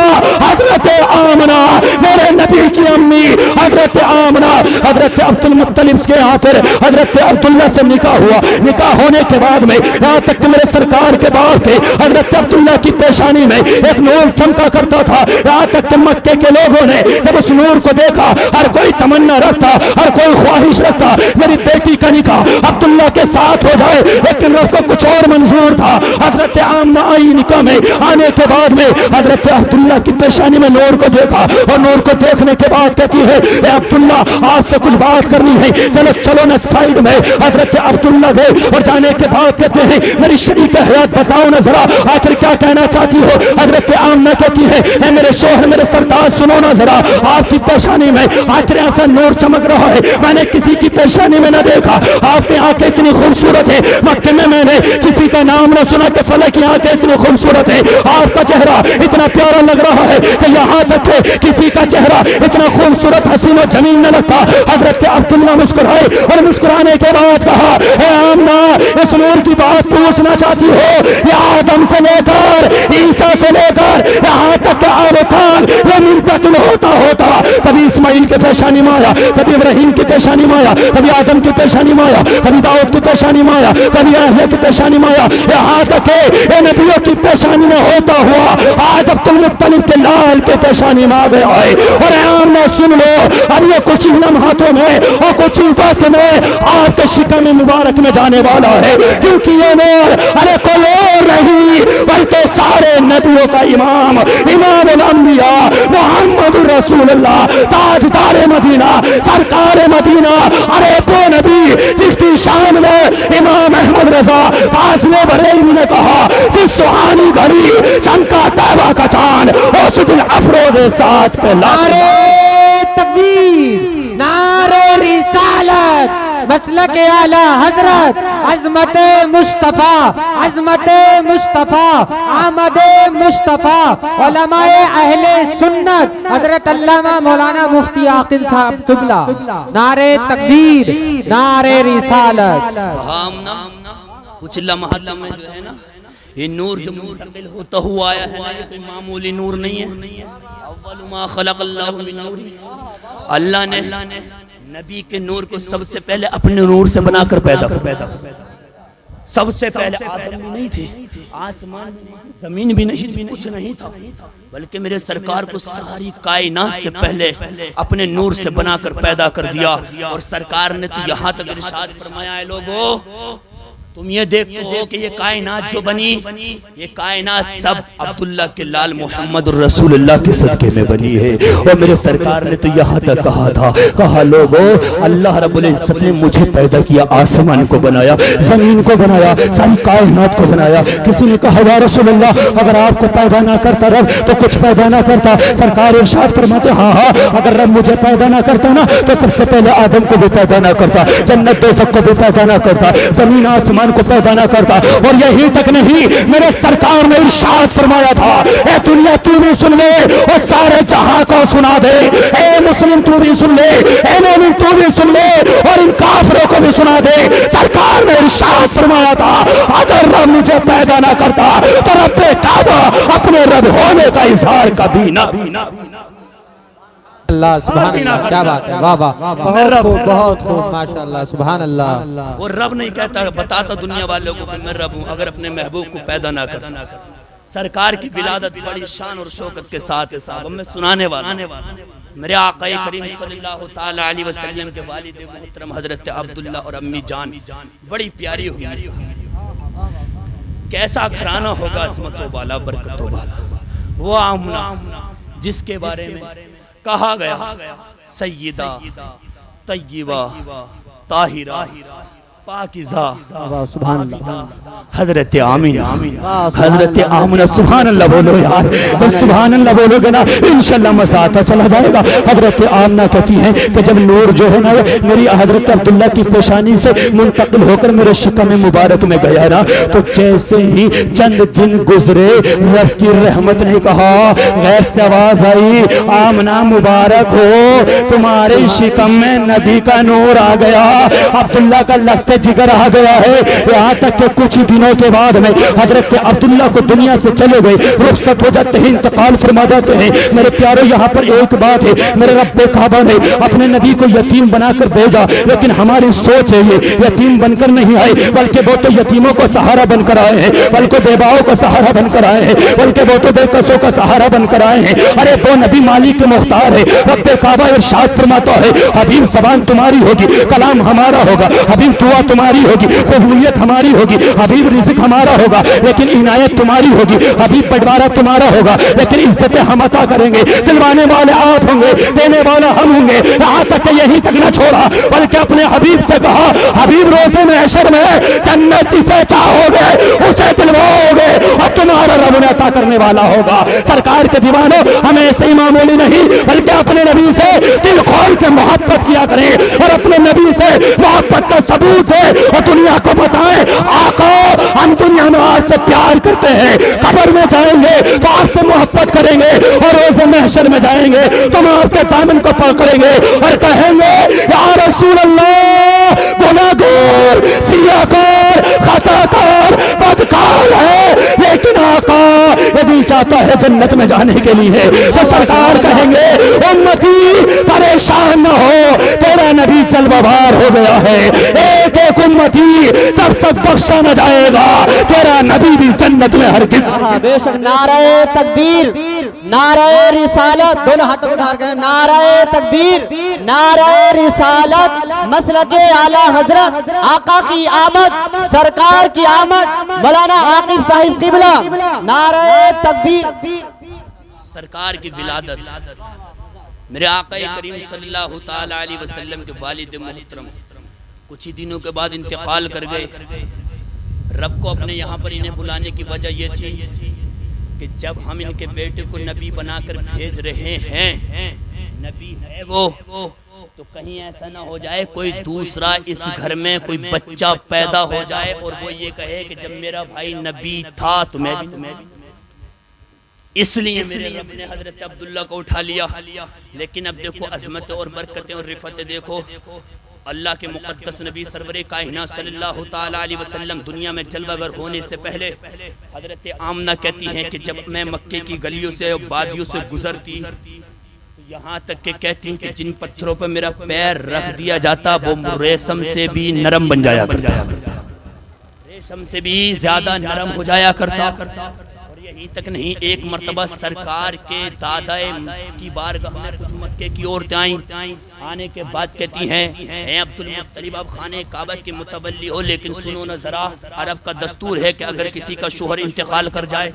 हजरत आमना, मेरे नबी की अम्मी हजरत आमना। हजरत अब्दुल मुत्तलिब के यहाँ पर हजरत अब्दुल्ला से निकाह हुआ। निकाह होने के बाद में यहाँ तक कि मेरे सरकार के बाप के हजरत अब्दुल्ला की पेशानी में एक नूर चमका करता था। यहाँ तक कि मक्के के लोगों ने जब उस नूर को देखा, हर कोई तमन्ना रखता, हर कोई ख्वाहिश रखता मेरी बेटी का निकाह अब्दुल्ला के साथ हो जाए, लेकिन रब को कुछ और मंजूर था। हजरत आमना आई निकाह में। आने के बाद में हजरत अब्दुल्ला की पेशानी में नूर को देखा और नूर को देखने के बाद कहती है अब्दुल्ला आज से कुछ बात करनी है, चलो चलो ना साइड में। हजरत अब्दुल्ला गए और जाने के बाद कहते हैं मेरी शरीक हयात बताओ ना जरा आखिर क्या कहना चाहती हो। हजरत आमना कहती है मेरे शोहर मेरे सरताज सुनो ना जरा, आपकी पेशानी में आखिर ऐसा नूर चमक रहा है, मैंने किसी की पेशानी में ना देखा। आपकी आंखें इतनी खूबसूरत है, मक्के में मैंने किसी का नाम ना सुना कि फला की आंखें इतनी खूबसूरत है। आपका चेहरा इतना प्यारा लग रहा है कि यहाँ तक के किसी का चेहरा इतना खूबसूरत हसीन और जमीन न लगता। हजरत अब्दुल्ला मुस्कुराए और मुस्कुराने के बाद कहा आमना इस नूर की बात पूछना चाहती हो, या आदम से लेकर ईसा से लेकर यहाँ तक आबकाल ये मुंतकिल होता होता कभी इस्माइल के पेशानी में आया, कभी इब्राहिम की पेशानी में आया, कभी आदम की पेशानी में आया, कभी दाऊद की पेशानी में आया, कभी याह्या की पेशानी में आया, यहाँ तक ये नबियों की पेशानी में होता हुआ आज अब्दुल मुत्तलिब के लाल के पेशानी में आ गया है। और आमना सुन लो, अब ये कुछ ही लम्हातों में और कुछ ही वक्त में आपके शिकम मुबारक में जाने वाला है, क्योंकि ये नूर अरे कोई और नहीं बल्कि सारे नबियों का इमाम इमाम उल अंबिया मोहम्मद रसूलुल्लाह ताजदार मदीना सरकार मदीना। अरे वो नबी जिसकी शान में इमाम अहमद रजा फाज़िले बरेलवी ने कहा जिस सुहानी घड़ी चमका तैबा का चांद उस दिन अफरोज़े साथ पे नारे तकबीर, नारे रिसालत, मसलक आला हजरत, अजमत मुस्तफा, अजमत मुस्तफा, आमद मुस्तफा, उलमाए अहले सुन्नत हजरत अल्लामा मौलाना मुफ्ती आकिल साहब किबला। नारे तकबीर, नारे रिसालत। हम ना कुछ लम्हात में जो है ना ये नूर जो मुंतकिल होता हुआ आया है ना, ये कोई मामूली नूर नहीं है। अव्वल मा खलक़ल्लाहु मिन नूर, अल्लाह ने नबी के नूर को सबसे पहले अपने नूर से बनाकर पैदा किया। सबसे पहले आदम भी नहीं थे, आसमान जमीन भी नहीं थी, कुछ नहीं था, बल्कि मेरे सरकार को सारी कायनात से पहले अपने नूर से बनाकर पैदा कर दिया। और सरकार ने तो यहाँ तक इरशाद फरमाया है लोगों तुम ये देखो हो कि ये कायनात जो बनी ये कायनात सब अब्दुल्ला के लाल मोहम्मद रसूलुल्लाह के सदके में बनी है। और मेरे सरकार ने तो यहाँ तक कहा था, कहा लोगो अल्लाह रब्बुल इज्जत ने मुझे पैदा किया, आसमान को बनाया, जमीन को बनाया, सारी कायनात को बनाया। किसी ने कहा या रसूलुल्लाह अगर आपको पैदा ना करता रब तो कुछ पैदा ना करता। सरकार इरशाद फरमाते हाँ हाँ अगर रब मुझे पैदा ना करता ना तो सबसे पहले आदम को भी पैदा ना करता, जन्नत दोज़ख को भी पैदा ना करता, जमीन आसमान को पैदा ना करता। और यही तक नहीं, मेरे सरकार ने इरशाद फरमाया था ए दुनिया तू भी सुन ले और सारे जहां को सुना दे, ए मुस्लिम तू भी सुन ले, ए मोमिन तू भी सुन ले और इन काफिरों को भी सुना दे। सरकार ने इरशाद फरमाया था अगर रब मुझे पैदा ना करता तो रब्बे काबा अपने रब होने का इजहार कभी ना। अल्लाह सुभान अल्लाह, क्या बात है, वाह वाह, बहुत खूब माशाअल्लाह सुभान अल्लाह। वो रब नहीं कहता, बताता दुनिया वालों को कि मैं रब हूँ अगर अपने महबूब को पैदा ना करता। सरकार की विलादत बड़ी शान और शौकत के साथ है साहब, मैं सुनाने वाला मेरे आक़ाए करीम सल्लल्लाहु ताला अलैहि वसल्लम के वालिद मोहतरम हजरत अब्दुल्ला और अम्मी जान बड़ी प्यारी हुई। कैसा घराना होगा अजमतों वाला, बरकतों वाला। वो आमना जिसके बारे में कहा गया सय्यदा तय्यबा ताहिरा पाकिज़ा सुभान अल्लाह। हजरत आमीना, हजरत आमीना, सुभान अल्लाह बोलो यार। जब सुभान अल्लाह बोलोगे ना इंशाल्लाह मजा आता चला जाएगा। हजरत आमीना कहती हैं कि जब नूर जो है ना मेरी हजरत अब्दुल्ला की पेशानी से मुंतकिल होकर मेरे शिकम मुबारक में गया ना, तो जैसे ही चंद दिन गुजरे रब की रहमत ने कहा, गैर से आवाज आई, आमीना मुबारक हो, तुम्हारे शिकम में नबी का नूर आ गया, अब्दुल्ला का लगते जिगर आ गया है। यहाँ तक कि कुछ ही दिनों के बाद में हजरत अब्दुल्ला को दुनिया से चले गए, रुखसत हो जाते हैं, इंतकाल फरमा जाते हैं। मेरे प्यारों यहाँ पर एक बात है, मेरे रब्बे काबा ने अपने नबी को यतीम बनाकर भेजा, लेकिन हमारी सोच है ये यतीम बनकर नहीं आए, बल्कि वो तो यतीमों को सहारा बनकर आए हैं, बल्कि बेबाओं को सहारा बनकर आए हैं, बल्कि वो तो बेकसों का सहारा बनकर आए हैं। अरे वो नबी मालिक के मुख्तार है। रब्बे काबा इरशाद फरमाता है, हबीब ज़बान तुम्हारी होगी, कलाम हमारा होगा, हबीब दुआ तुम्हारी होगी, कबूलियत हमारी होगी, हबीब रिज़्क हमारा होगा, लेकिन इनायत तुम्हारी होगी, हबीब बंटवारा तुम्हारा होगा, लेकिन इज्जतें हम अता करेंगे। दिलवाने वाले आप होंगे, देने वाला हम होंगे। यहाँ तक कि यहीं तक न छोड़ा, बल्कि अपने हबीब से कहा, हबीब रोज़े महशर में जन्नत जिसे चाहोगे उसे दिलवाओगे और तुम्हारा रब ने अता करने वाला होगा। सरकार के दीवानों, हमें ऐसे ही मामूली नहीं बल्कि अपने नबी से दिल खोल के मोहब्बत किया करें और अपने नबी से मोहब्बत का सबूत दे और दुनिया को बताएं, आका हम दुनिया में आपसे प्यार करते हैं, कब्र में जाएंगे तो आपसे मोहब्बत करेंगे और रोज़े महशर में जाएंगे तो हम आपके दामन को पकड़ेंगे और कहेंगे या रसूल अल्लाह, गुनाहगार, सियाकार, खताकार, बदकार है, लेकिन आका ये दिल चाहता है जन्नत में जाने के लिए। तो सरकार कहेंगे, उम्मती परेशान न हो, तेरा नबी जलवाबार हो गया है। एक एक उम्मती जब तक बख्शा न जाएगा, तेरा नबी भी जन्नत में हरगिज़। बेशक नाराए तकबीर, नाराए रिसालत, दोनों हाथ उठा कर नाराए तकबीर, नाराए रिसालत, मसलके आला हजरत, आका की आमद, सरकार की आमद, मौलाना आकिब साहिब किबला, नाराए तकबीर। सरकार की विलादत, मेरे आका करीम सल्लल्लाहु ताला अलैहि वसल्लम के वालिद मोहतरम कुछ ही दिनों के बाद इंतकाल कर गए। रब को अपने यहाँ पर इन्हें बुलाने की वजह यह थी कि जब हम इनके बेटे को नबी बनाकर भेज रहे हैं, नबी है वो, तो कहीं ऐसा ना हो जाए कोई दूसरा इस घर में कोई बच्चा पैदा हो जाए और वो ये कहे कि जब मेरा भाई नबी था तो मैं भी। इसलिए मेरे रब ने हजरत अब्दुल्ला को उठा लिया। लेकिन अब देखो अजमत और बरकतें और रिफतें देखो, अल्लाह के मुक़द्दस नबी सरवरे कायनात सल्लल्लाहु ताला अलैहि वसल्लम दुनिया में जलवागर होने से पहले हजरत आमना कहती हैं कि जब मैं मक्के की गलियों से और वादियों से गुजरती, यहाँ तक के कहती हैं कि जिन पत्थरों पर मेरा पैर रख दिया जाता वो रेशम से भी नरम बन जाया करता, रेशम से भी ज्यादा नरम हो जाया करता। यहीं तक नहीं, एक मर्तबा सरकार के दादाए की बारगाह में कुछ मक्के की औरतें आईं, आने के बाद कहती हैं अब्दुल मुत्तलिब आप खाने काबा के मुतवल्ली हो, लेकिन सुनो न जरा, अरब का दस्तूर है कि अगर किसी का शोहर इंतकाल कर जाए,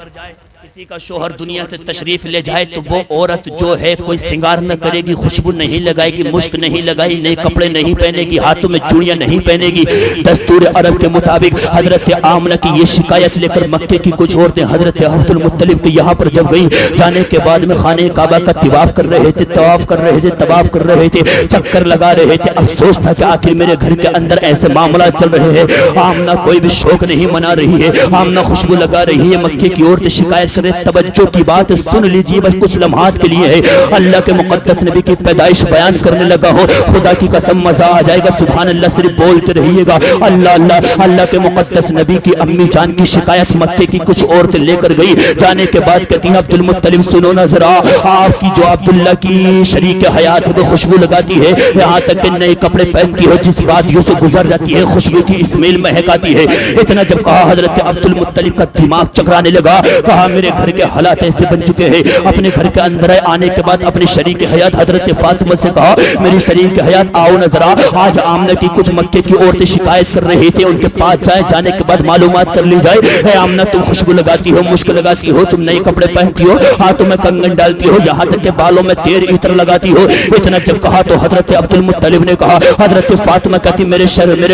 किसी का शोहर दुनिया से तशरीफ ले जाए तो वो औरत जो है कोई श्रृंगार न करेगी, खुशबू नहीं लगाएगी, मुश्क नहीं लगाई, नए कपड़े नहीं पहनेगी, हाथों में चूड़ियां नहीं पहनेगी। दस्तूर अरब के मुताबिक हजरत आमना की ये शिकायत लेकर मक्के की कुछ औरतें हजरत अब्दुल मुत्तलिब के यहाँ पर जब गई, जाने के बाद में खाने काबा का तिवाफ कर रहे थे, तवाफ कर रहे थे, तवाफ कर रहे थे, चक्कर लगा रहे थे। अफसोस था कि आखिर मेरे घर के अंदर ऐसे मामला चल रहे हैं, आमना कोई भी शौक नहीं मना रही है, आमना खुशबू लगा रही है, मक्के की औरतें शिकायत कर रहे। तवज्जो की बात सुन लीजिए, बस कुछ लम्हात के लिए है। अल्लाह के मुक़द्दस नबी की पैदाइश बयान करने लगा हूँ, खुदा की कसम मजा आ जाएगा, सुभान अल्लाह सिर्फ बोलते रहिएगा। अल्लाह अल्लाह। अल्लाह के मुक़द्दस नबी की अम्मी जान की शिकायत मक्के की कुछ औरतें लेकर गई, जाने के बाद कहती हैं अब्दुल मुत्तलिब सुनो ना जरा, आपकी जो अब्दुल्ला की शरीक हयात है वो खुशबू लगाती है, यहाँ तक कि नए कपड़े पहनती है, जिस वादियों से गुजर जाती है खुशबू की स्मेल महक आती है। इतना जब कहा हजरत अब्दुल मुत्तलिब का दिमाग चकराने लगा, कहा मेरे मेरे घर के हालात ऐसे बन चुके हैं। अपने घर के अंदर आने के बाद अपनी शरीक हयात हजरत फातिमा से कहा, मेरी शरीक हयात आओ न जरा, आज आमना की कुछ मक्के की औरतें शिकायत कर रही थी, उनके पास जाए, जाने के बाद मालूमात कर ली जाए। आमना तुम खुशबू लगाती हो, मुश्क लगाती हो, तुम नए कपड़े पहनती हो, हाथों में कंगन डालती हो, यहाँ तक के बालों में तेल इत्र लगाती हो। इतना जब कहा तो हजरत अब्दुल मुत्तलिब ने कहा, हजरत फातिमा कहती, मेरे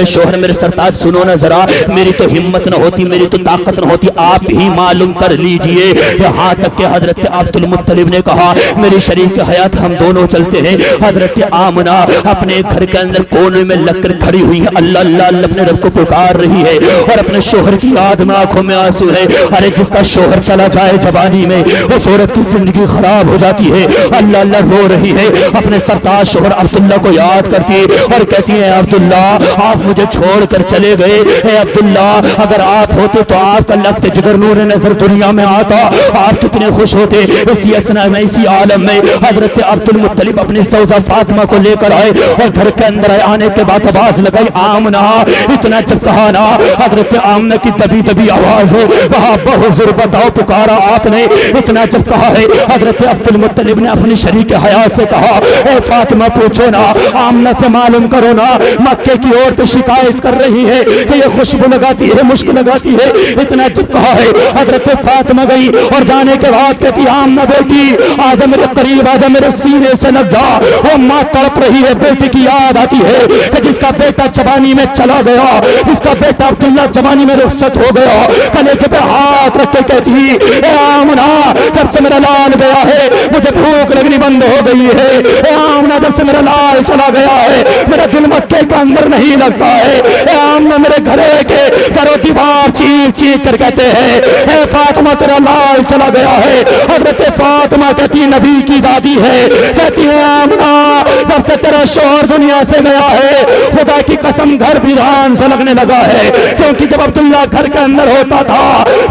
शोहर मेरे सरताज सुनो ना जरा, मेरी तो हिम्मत न होती, मेरी तो ताकत न होती, आप ही मालूम कर लीजिए। यहाँ तक के हजरत अब्दुल मुत्तलिब ने कहा, मेरी शरीक हयात हम दोनों चलते हैं। हजरत आमना अपने घर के अंदर कोने में लगकर खड़ी हुई है, अल्लाह अल्लाह अपने रब को पुकार रही है और अपने शोहर की याद में आंखों में आंसू है। अरे जिसका शोहर चला जाए जवानी में, उस औरत की जिंदगी खराब हो जाती है। अल्लाह अल्लाह रो रही है, अपने सरताज शोहर अब्दुल्ला को याद करती है और कहती है, अब्दुल्ला आप मुझे छोड़कर चले गए। अब्दुल्ला अगर आप होते तो आपका लख्त जिगर नूर नजर दुनिया में आता, आप कितने खुश होते। इसी असना में, इसी आलम में हजरत अब्दुल मुत्तलिब अपनी सौजा फातिमा को लेकर आए और घर के अंदर आने के बाद आवाज लगाई, आमना। इतना जब कहा ना, हजरत आमना की दबी दबी आवाज है, वहां बहुजुर बताओ पुकारा आपने। इतना जब कहा है, हजरत अब्दुल मुत्तलिब ने अपनी शरीक हयात से कहा, ए फातिमा पूछो ना, आमना से मालूम करो ना, मक्के की औरत शिकायत कर रही है कि ये खुशबू लगाती है, मुश्क लगाती है। इतना जब कहा है, हजरत फातिमा गई और जाने के बाद कहती, आमना बेटी आजा मेरे करीब, आजा मेरे सीने से लग जा। वो माँ तड़प रही है, बेटी की याद आती है कि जिसका बेटा जवानी में चला गया, जिसका बेटा अब्दुल्ला जवानी में रुखसत हो गया। कलेजे पे हाथ रख के कहती, ए आमना जब से मेरा लाल गया है, मुझे भूख लगनी बंद हो गई है। ए आमना जब से मेरा लाल चला गया है, मेरा दिल मक्के के अंदर नहीं लगता है। ए आमना मेरे घरे के करो दीवार चीख चीख कर कहते हैं, ए फातिमा तेरा लाल चला गया है। हजरत फातिमा कहती, नबी की दादी है, कहती है, आमना जब से तेरा शोहर दुनिया से गया है, खुदा की कसम घर वीरान सा लगने लगा है। क्योंकि जब अब्दुल्ला घर के अंदर होता था,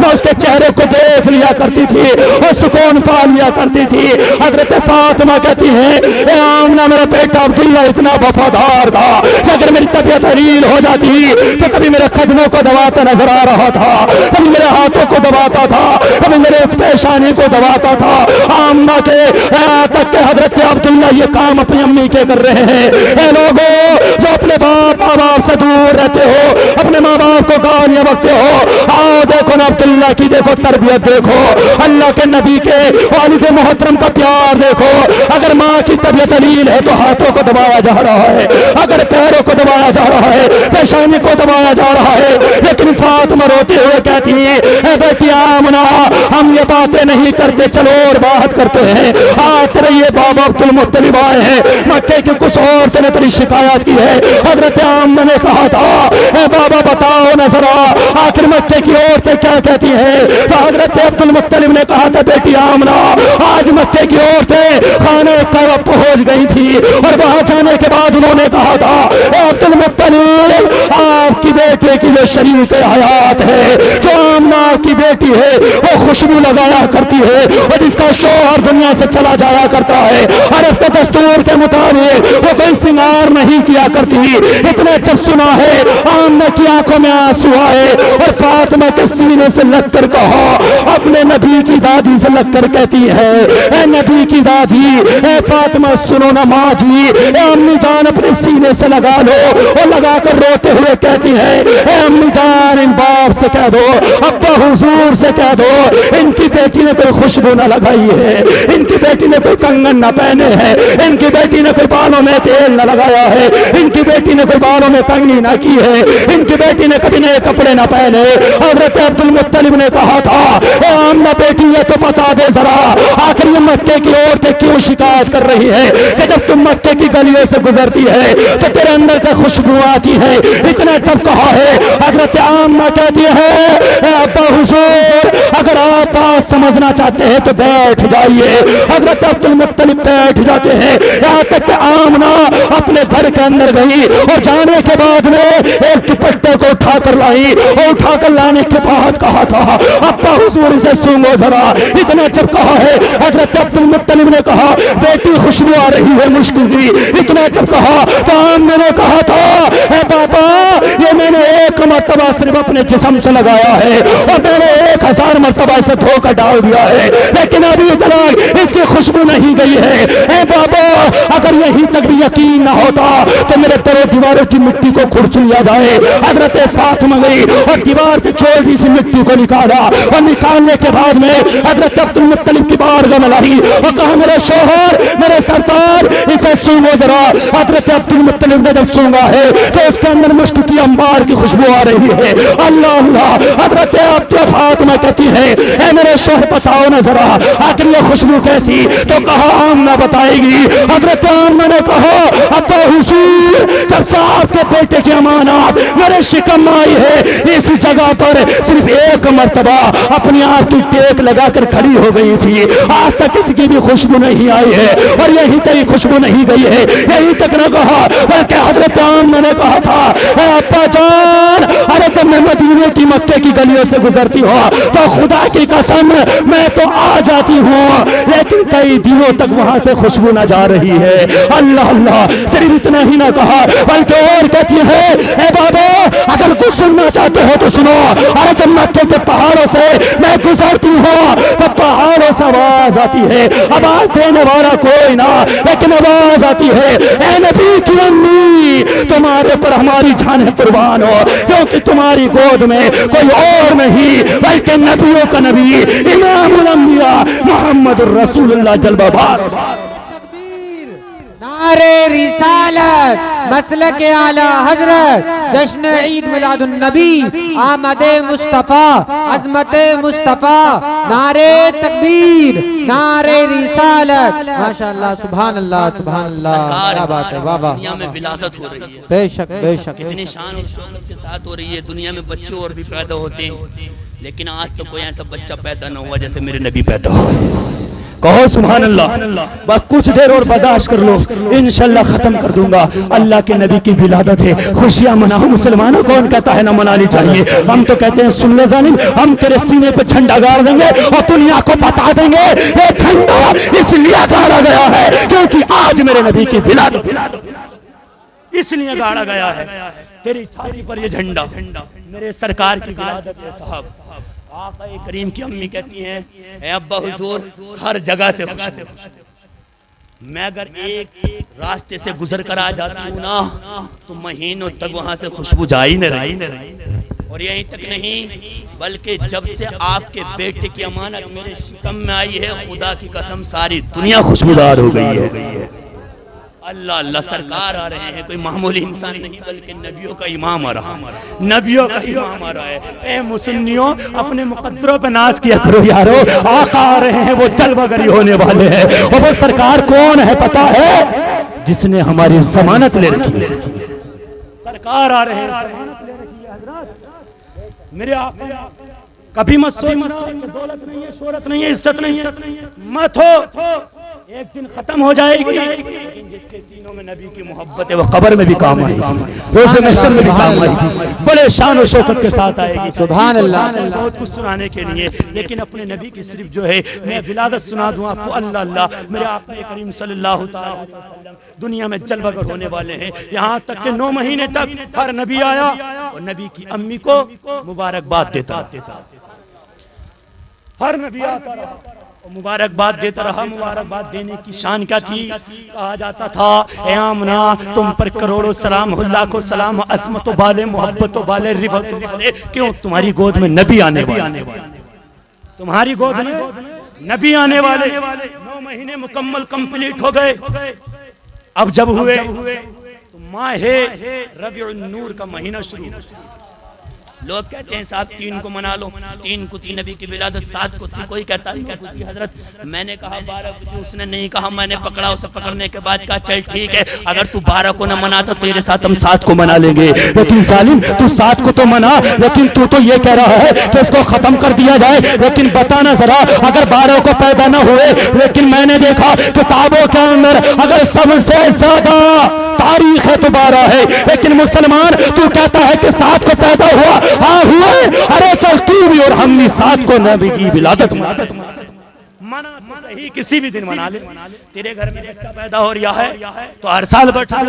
मैं उसके चेहरे को देख लिया करती थी और सुकून पा लिया करती थी। हजरत फातिमा कहती है, ए आमना मेरा बेटा अब्दुल्ला इतना वफादार था कि अगर मेरी तबीयत हलील हो जाती तो कभी मेरे कदमों को दबाता नजर आ रहा था, कभी मेरे हाथों को दबाता था, कभी मेरे इस पेशानी को दबाता था। आमना के तक के हजरत अब्दुल्ला ये काम अपनी अम्मी के कर रहे हैं। ए लोगों जो अपने बाप माँ बाप से दूर रहते हो, अपने माँ बाप को गालियां बकते हो, आओ देखो ना अब्दुल्ला की देखो तरबियत देखो, अल्लाह के नबी के वालिद मोहतरम का प्यार देखो। अगर माँ की तबीयत हलील है तो हाथों को दबाया जा रहा है, अगर पैरों को दबाया जा रहा है, पेशानी को दबाया जा रहा है। लेकिन फातिमा रोते हुए कहती है, बेटी आमना हम ये बातें नहीं करते, चलो और बात करते हैं। आते रहिए, बाबा अब्दुल मुत्तलिब आए हैं, मक्के की कुछ औरतों ने तेरी शिकायत की है। हजरत आमना ने कहा था, बाबा बताओ न जरा आखिर मक्के की औरतें क्या कहती हैं। तो हजरत अब्दुल मुत्तलिब ने कहा था, बेटी आमना आज मक्के की औरतें खाने का पहुंच गई थी और वहां जाने के बाद उन्होंने कहा था, अब्दुल मुत्तलिब आपकी बेटे की जो शरीक हयात है, जो आमना की बेटी है, वो खुशबू लगाया करती है और जिसका शौहर दुनिया से चला जाया करता है, अरब के दस्तूर के मुताबिक वो कोई सिंगार नहीं किया करती। इतने जब सुना है, आमना की आंखों में आंसू आए और फातिमा के सीने से लगकर कहा, अपने नबी की दादी से लगकर कहती है, ए नबी की दादी, ए फातिमा सुनो ना माँ जी, ए अम्मी जान अपने सीने से लगा लो। और लगाकर रोते हुए कहती है, ए अम्मी जान इन बाप से कह दो, अब्बा हुजूर से कह दो, इनकी बेटी ने कोई खुशबू न लगाई है, इनकी बेटी ने कोई कंगन न पहने हैं, इनकी बेटी ने कोई बालों में तेल न लगाया है, इनकी बेटी ने कोई बालों में कंघी न की है, इनकी बेटी ने कभी नए कपड़े न पहने। हजरत अब्दुल मुत्तलिब ने कहा था, ए आमना बेटी ये तो बता दे जरा, आखिर ये मक्के की औरतें क्यों शिकायत कर रही है कि जब तुम मक्के की गलियों से गुजरती है तो तेरे अंदर से खुशबू आती है। इतना जब कहा है, हजरत आमना कहती है, अब्बा हुजूर अगर आप बात समझना चाहते हैं तो बैठ जाइए। हजरत अब्दुल मुत्तलिब बैठ जाते हैं। यहाँ तक कि आमना अपने घर के अंदर गई और जाने के बाद में एक दुपट्टे को उठाकर लाई और उठाकर लाने के बाद कहा था, अब्बा हुजूर इसे सूंघो जरा। इतना जब कहा है, हजरत अब्दुल मुत्तलिब ने कहा, बेटी खुशबू आ रही है मुश्किल की। इतना जब कहा तो आमना ने कहा था, ए पापा ये मैंने एक एक मर्तबा सिर्फ अपने जिस्म से लगाया है और मैंने 1000 मर्तबा इसे धोकर डाल दिया है, लेकिन अभी तक इसकी खुशबू नहीं गई है। ए बाबा, अगर यहीं तक भी यकीन ना होता तो मेरे दरो दीवारों की मिट्टी को खुरच लिया जाए। हजरत फातिमा गई और दीवार से छोटी सी मिट्टी को निकाला और निकालने के बाद में हजरत अब्दुल मुत्तलिब की बारगाह में लाई और कहा, मेरे शोहर, मेरे सरदार, इसे सूंघो जरा। हजरत अब्दुल मुत्तलिब ने जब सूंघा है तो उसके अंदर मुश्क की अंबार की खुशबू आ रही है। अल्लाह अल्लाह। हजरत अब्दुल फातिमा कहती है, ए मेरे शोहर बताओ ना जरा आखिर ये खुशबू कैसी? तो कहा आमना बताएगी। हजरत आमना ने कहा, अब्बा हुजूर, जब से आपके बेटे की अमानत मेरे शिकम आई है, इस जगह पर सिर्फ एक मर्तबा अपनी आप की टेक लगाकर खड़ी हो गई थी, आज तक किसी की भी खुशबू नहीं आई है और यहीं तक खुशबू नहीं गई है। यहीं तक न कहा बल्कि हजरत आमना ने कहा था, अब्बा जान, अरे जब मैं मदीने की मक्के की गलियों से गुजरती हूँ तो खुदा की कसम मैं तो आ जाती हूँ, लेकिन कई दिनों तक वहां से खुशबू न जा रही है। अल्लाह अल्लाह। सिर्फ इतना ही ना कहा बल्कि और कहती है, ए बाबा, अगर कुछ सुनना चाहते हो तो सुनो। अरे जब मक्के के पहाड़ों से मैं गुजरती हूँ तो पहाड़ों से आवाज आती है, आवाज देने वाला कोई ना, लेकिन आवाज आती है, ए नबी की अम्मी, तुम्हारे पर हमारी जान कुर्बान हो, क्योंकि तुम्हारी गोद में कोई और नहीं बल्कि नबियों का नबी इमामुल अंबिया मोहम्मद रसूलुल्लाह जलवा बार। नारे रिसालत, मसलक आला हजरत, जश्न ईद मिलादुन नबी, आमदे मुस्तफा, अजमत मुस्तफा, नारे तकबीर, नारे रिसालत। माशाअल्लाह, सुभान अल्लाह, सुभान अल्लाह। क्या बात है, वाह वाह। दुनिया में विलादत हो रही है, बेशक बेशक, कितनी शान और शौकत के साथ हो रही है। दुनिया में बच्चे और भी पैदा होते हैं, लेकिन आज तो कोई ऐसा बच्चा पैदा ना हुआ जैसे मेरे नबी पैदा हो। कहो सुभान अल्लाह। बस कुछ देर और बर्दाश्त कर लो, इंशाल्लाह खत्म कर दूंगा। अल्लाह के नबी की विलादत है, खुशियां मनाओ। मुसलमानों कौन कहता है ना मनानी चाहिए? हम तो कहते हैं, सुन ले जालिम, हम तेरे सीने पे झंडा गाड़ देंगे और दुनिया को बता देंगे ये झंडा इसलिए गाड़ा गया है क्योंकि आज मेरे नबी की विलादत, इसलिए गाड़ा गया है। तेरी छाती पर ये झंडा मेरे सरकार की विलादत है साहब। आका करीम की अम्मी कहती हैं, ए अब्बा हुजूर, हर जगह से खुशबू, मैं अगर एक रास्ते से गुजर कर आ जाती हूँ ना तो महीनों तक वहां से खुशबू जा ही नहीं रही। और यहीं तक नहीं बल्कि जब से आपके बेटे की अमानत मेरे शिकम में आई है, खुदा की कसम सारी दुनिया खुशबूदार हो गई है। अल्लाह अल्लाह। सरकार आ रहे हैं, कोई मामूली इंसान नहीं बल्कि नबियों का इमाम आ रहा है, नबियों का इमाम आ रहा है। ए मुसन्नियों, अपने मुकद्दरों पे नाज किया करो यारो। आका आ रहे हैं, वो जलवागरी होने वाले हैं। और वो सरकार कौन है पता है? जिसने हमारी जमानत ले रखी है। सरकार आ रहे हैं, जमानत ले रखी है हजरत। मेरे आका कभी मत सोचना दौलत नहीं है, शोहरत नहीं है, इज्जत नहीं है, मत हो, एक दिन खत्म हो जाएगी, लेकिन जिसके सीनों में नबी की मोहब्बत है वो कब्र में भी काम आएगी, रोज़े महशर में भी काम आएगी, बड़े शान और शौकत के साथ आएगी। सुभान अल्लाह। बहुत कुछ सुनाने के लिए, लेकिन अपने नबी की सिर्फ जो है मैं विलादत सुना दूं आपको। अल्लाह अल्लाह। मेरे आका करीम सल्लल्लाहु अलैहि वसल्लम दुनिया में जलवागर होने वाले हैं। यहाँ तक के 9 महीने तक हर नबी आया और नबी की अम्मी को मुबारकबाद देता, हर नबी आता रहा मुबारकबाद देता रहा। मुबारकबाद देने की शान क्या थी? कहा जाता था, ए आमना, तुम पर करोड़ों सलाम, लाखों सलाम, अज़मत वाले, मोहब्बत वाले, रिबत वाले, क्यों तुम्हारी गोद में नबी आने वाले, तुम्हारी गोद में नबी आने वाले। 9 महीने मुकम्मल कंप्लीट हो गए। अब जब हुए तो माहे रबीउन नूर का महीना शुरू। लोग कहते हैं साहब 3 को मना लो, 3 को थी नबी की विलादत, 7 को थी, कोई कहता है 9 को थी हजरत। मैंने कहा 12 को थी, उसने नहीं कहा, मैंने पकड़ा, उसे पकड़ने के बाद कहा चल ठीक है, अगर तू 12 को न मना तो तेरे साथ हम 7 को मना लेंगे। लेकिन सालिम, तू 7 को तो मना, लेकिन तू तो ये कह रहा है कि इसको खत्म कर दिया जाए। लेकिन बताना जरा, अगर 12 को पैदा न हुए, लेकिन मैंने देखा किताबों के अंदर अगर सबसे ज्यादा तारीख है तो 12 है, लेकिन मुसलमान तू कहता है कि 7 को पैदा हुआ। हाँ हुए, अरे चल तू भी और हम भी 7 को नबी की विलादत मना सही, किसी भी दिन मना ले। तेरे घर में बच्चा पैदा हो रहा है तो हर साल बैठा है,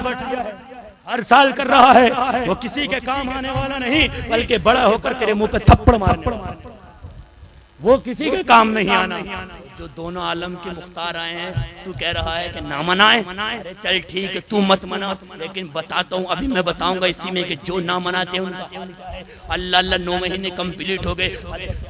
हर साल कर रहा है, वो किसी के काम आने वाला नहीं, बल्कि बड़ा होकर तेरे मुंह पे थप्पड़ मारने वाला, वो किसी के काम नहीं आना। जो दोनों आलम के मुख्तार आए हैं, तू कह रहा है कि ना मनाए, अरे चल ठीक है तू मत मना, लेकिन बताता हूँ, अभी मैं बताऊंगा इसी में कि जो ना मनाते हैं उनका अल्लाह अल्लाह 9 महीने कंप्लीट हो गए।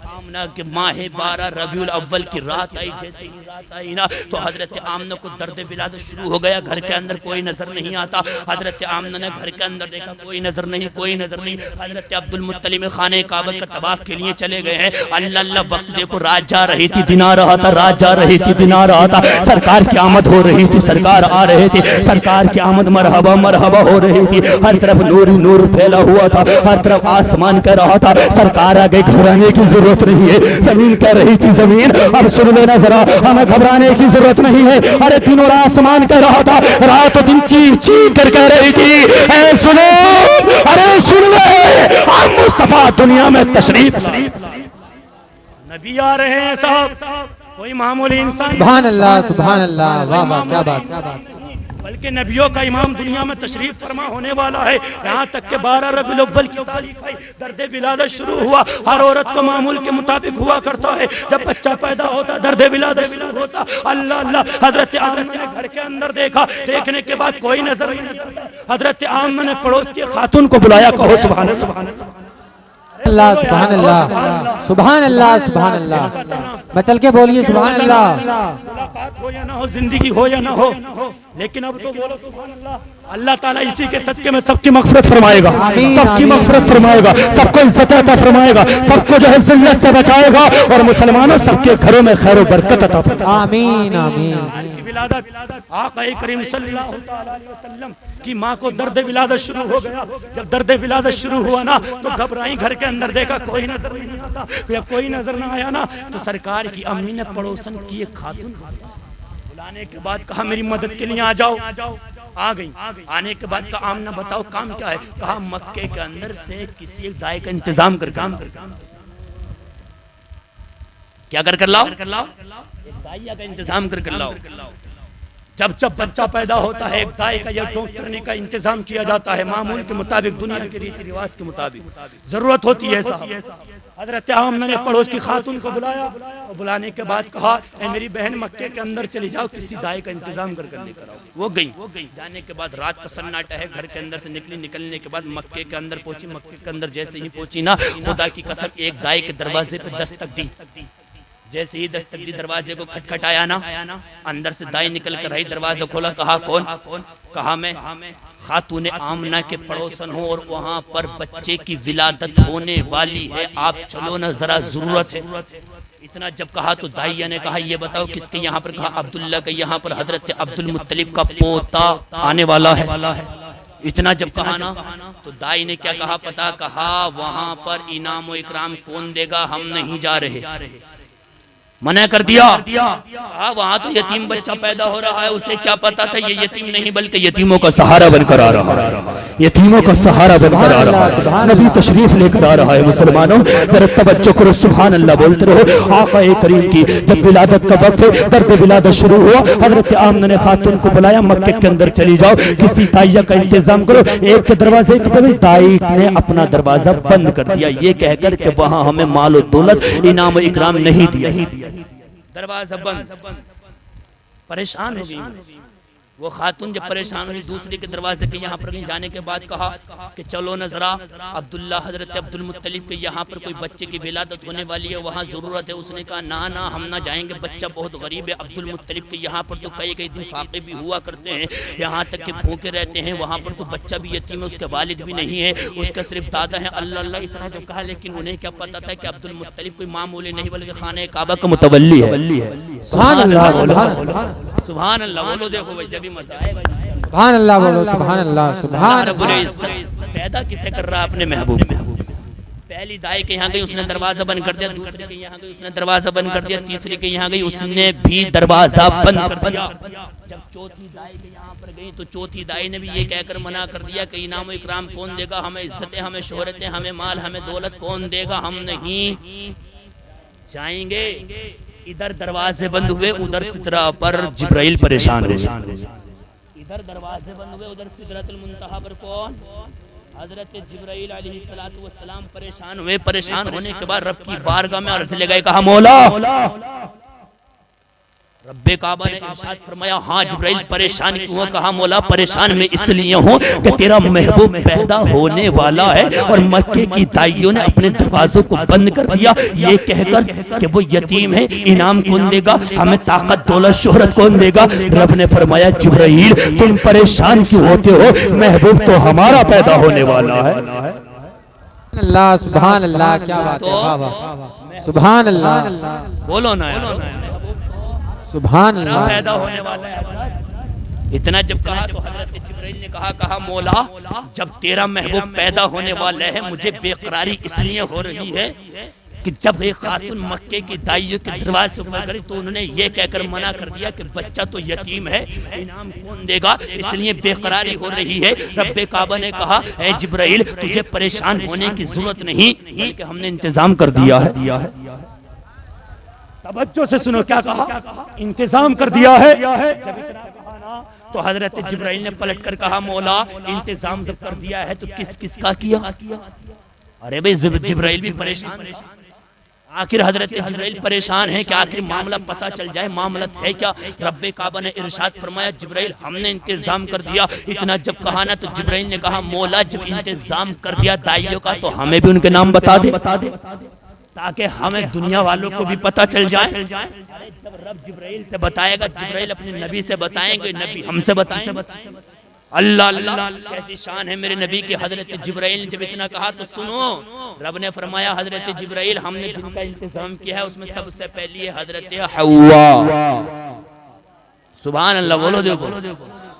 आमना के माह 12 रबीउल अव्वल की रात आई, जैसे ही रात आई ना तो हजरत आमना को दर्द विलादत शुरू हो गया। घर के अंदर कोई नजर नहीं आता। हजरत आमना ने घर के अंदर देखा, कोई नजर नहीं, कोई नजर नहीं। हजरत अब्दुल मुत्तलिब खाने काबा का तवाफ के लिए चले गए हैं। अल्लाह अल्लाह, वक्त देखो, रात जा रही थी, दिन आ रहा था, रात जा रही थी, दिन आ रहा था। सरकार की आमद हो रही थी, सरकार आ रहे थे, सरकार की आमद मरहबा मरहबा हो रही थी। हर तरफ नूर ही नूर फैला हुआ था, हर तरफ आसमान कह रहा था सरकार आ गई, घबराने की जरूरत नहीं है। जमीन कह रही थी, जमीन अब सुन लेना जरा, हमें घबराने की जरूरत नहीं है। अरे दिन और आसमान कह रहा था, रात और दिन चीख चीख कर कह रही थी, ऐ सुनो, अरे सुन ले, अब मुस्तफा दुनिया में तशरीफ नबी आ रहे हैं साहब, कोई मामूली इंसान, सुभान अल्लाह, सुभान अल्लाह, वाह वाह, क्या बात, क्या बात, बल्कि नबियों का इमाम दुनिया में तशरीफ फरमा होने वाला है। यहाँ तक के 12 रबीउल अव्वल की तारीख आई, दर्द विलादत शुरू हुआ। हर औरत को मामूल के मुताबिक हुआ करता है, जब बच्चा पैदा होता दर्द विलादत शुरू होता। अल्लाह अल्लाह, हजरत आमना ने घर के अंदर देखा, देखने के बाद कोई नजर नहीं आता। हजरत आमना ने पड़ोस की खातून को बुलाया, कहो सुभान अल्लाह, अल्लाह, सुभान अल्लाह, सुभान अल्लाह, सुभान अल्लाह, मैं चल के बोलिए सुभान अल्लाह। मुलाकात हो या ना हो, जिंदगी हो या ना हो, लेकिन अब तो बोलो सुभान अल्लाह। अल्लाह ताला इसी के सदके में सबकी मग़फ़िरत फरमाएगा, सबकी मग़फ़िरत फरमाएगा, सबको इज्जत अता फरमाएगा, सबको जो है ज़िल्लत से बचाएगा, और मुसलमानों सबके घरों में खैर और बरकत अता फरमाएगा। आमीन आमीन। विलादत आका करीम सल्लल्लाहु अलैहि वसल्लम की माँ को दर्द विलादत शुरू हो गया। जब दर्द विलादत शुरू हुआ ना तो घबराई, घर के अंदर देखा कोई नजर नहीं आता। जब कोई नजर ना आया ना तो सरकार की अम्मी ने पड़ोसन की एक खातून बुलाने के बाद कहा मेरी मदद के लिए आ जाओ। आ गई। आने के बाद कहा आमना बताओ काम क्या है। कहा मक्के के अंदर से किसी एक दाई का इंतजाम कर काम क्या कर लाओ, एक दाइया का इंतजाम कर लाओ। जब जब बच्चा पैदा होता है एक दाई का या डॉक्टरनी का इंतजाम किया जाता है, मामूल के मुताबिक, दुनिया के रीति रिवाज के मुताबिक जरूरत होती है साहब। हजरत आमना ने पड़ोस की खातून को बुलाया और बुलाने के बाद कहा मेरी बहन मक्के के अंदर चली जाओ, किसी दाई का इंतजाम कर लेकर आओ। वो गई। जाने के बाद रात का सन्नाटा है, घर के अंदर से निकलने के बाद मक्के के अंदर पहुंची। मक्के के अंदर जैसे ही पहुंची ना, खुदा की कसम एक दाई के दरवाजे पे दस्तक दी। जैसे ही दस्तक दी, दरवाजे को खटखटाया ना, अंदर से दाई निकल कर आई, दरवाजा खोला। कहा कौन? कहा मैं खातूने आमना के पड़ोसन हूँ और वहाँ पर बच्चे की विलादत होने वाली है, आप चलो ना जरा, जरूरत है। इतना जब कहा तो दाइया ने कहा ये बताओ किसके यहाँ पर? कहा अब्दुल्ला के यहाँ पर हजरत अब्दुल मुत्तलिब का पोता आने वाला है। इतना जब कहा ना तो दाई ने क्या कहा पता? कहा वहाँ पर इनाम व इकराम कौन देगा, हम नहीं जा रहे। मना कर दिया। वहाँ तो यतीम बच्चा पैदा हो रहा है, उसे क्या पता था ये यतीम नहीं बल्कि यतीमों का सहारा बनकर आ रहा है, यतीमों का सहारा बनकर आ रहा है। नबी तशरीफ लेकर आ रहा है। मुसलमानों जरा तवज्जो करो, सुभान अल्लाह बोलते रहो। आका करीम की जब विलादत का वक्त है, दर्द विलादत शुरू हुआ, हजरत आमना ने खातून को बुलाया, मक्के के अंदर चली जाओ, किसी दाइया का इंतजाम करो। एक के दरवाजे के बगल दाई ने अपना दरवाजा बंद कर दिया, ये कहकर के वहां हमें माल और दौलत, इनाम इकराम नहीं दिया। दरवाजा बंद। परेशान हो गई वो खातून। जब परेशान हुई दूसरे के दरवाजे के यहाँ पर जाने के बाद कहा कि चलो न जरा अब्दुल्ला हजरत अब्दुल मुत्तलिब के यहाँ पर कोई बच्चे की विलादत होने वाली है, वहाँ जरूरत है। उसने कहा ना ना हम ना जाएंगे, बच्चा बहुत गरीब है। अब्दुल मुत्तलिब के यहाँ पर तो कई दिन फाके भी हुआ करते हैं, यहाँ तक कि भूखे रहते हैं। वहाँ पर तो बच्चा भी यतीम है, उसके वालिद भी नहीं है, उसका सिर्फ दादा है। अल्लाह अल्लाह इतना जो कहा, लेकिन उन्हें क्या पता था कि अब्दुल मुत्तलिब कोई मामूली नहीं बल्कि खाने काबा का मुतवल्ली है। सुभान अल्लाह, सुभान सुभान अल्लाह बोलो। देखो भाई जब भी मजा आएगा, सुभान अल्लाह बोलो, सुभान अल्लाह, सुभान अल्लाह। पैदा किसे कर रहा अपने महबूब में? पहली दाई के यहाँ गई, उसने दरवाजा बंद कर दिया। दूसरे के यहाँ गई, उसने दरवाजा बंद कर दिया। तीसरे के यहाँ गई, उसने भी दरवाजा बंद कर दिया। जब चौथी दाई के यहाँ पर गई तो चौथी दाई ने भी ये कहकर मना कर दिया कि इनाम इकराम कौन देगा, हमें इज्जतें, हमें शोहरतें, हमें माल, हमें दौलत कौन देगा, हम नहीं जाएंगे। इधर दरवाजे बंद हुए, उधर सितरा पर जिब्राइल परेशान हो गए। इधर दरवाजे बंद हुए, उधर सिदरतुल मुंतहा पर कौन? हजरत जिब्राइल अलैहिस्सलातु वस्सलाम परेशान हुए। परेशान होने के बाद रब की बारगाह में अर्ज लगाए, कहा मौला। रब्बे काबा ने इरशाद फरमाया, हाँ जिब्राइल परेशान क्यों हो? कहा मौला परेशान मैं इसलिए हूँ कि तेरा महबूब पैदा होने वाला है और मक्के की दाइयों ने अपने दरवाजों को बंद कर दिया, ये कहकर कि वो यतीम है, इनाम कौन देगा, हमें ताकत दौलत शोहरत कौन देगा? रब ने फरमाया जिब्राइल तुम परेशान क्यों होते हो, महबूब तो हमारा पैदा होने वाला है। अल्लाह सुभान अल्लाह, क्या बात है, वाह वाह, सुभान अल्लाह, बोलो ना यार, सुभान अल्लाह, पैदा होने वाला है। इतना जब कहा तो हजरत जिब्राइल ने कहा मौला जब तेरा महबूब पैदा होने वाला है, मुझे बेकरारी इसलिए हो रही है कि जब एक खातून मक्के की दाइयों के दरवाजे ऊपर करी तो उन्होंने ये कहकर मना कर दिया कि बच्चा तो यतीम है, इनाम कौन देगा, इसलिए बेकरारी हो रही है। रब्बे काबा ने कहा ऐ जिब्राइल तुझे परेशान होने की जरूरत नहीं, बल्कि हमने इंतजाम कर दिया है। तवज्जो से सुनो क्या कहा, इंतजाम कर दिया है। जब इतना कहा ना तो हजरत जिब्राइल ने पलट कर कहा मौला इंतजाम जब कर दिया है तो किस किस का किया? अरे भाई जिब्राइल भी परेशान, आखिर हजरत जिब्राइल परेशान है कि आखिर मामला पता चल जाए, मामला है क्या? रब्बे काबा ने इरशाद फरमाया जिब्राइल हमने इंतजाम कर दिया। इतना जब कहा ना तो जिब्राइल ने कहा मौला जब इंतजाम कर दिया दाइयों का तो हमें भी उनके नाम बता दे ताकि हमें दुनिया वालों को भी पता चल जाए। अरे जब रब जिब्राइल से बताएगा, जिब्राइल अपने नबी से बताएंगे, नबी हमसे बताएंगे। अल्लाह अल्लाह कैसी शान है मेरे नबी की। हजरत जिब्राइल ने जब इतना कहा तो सुनो, रब ने फरमाया हजरत जिब्राइल हमने जिनका इंतजाम किया है उसमें सबसे पहली है हजरत हव्वा। सुभान अल्लाह, बोलो देखो,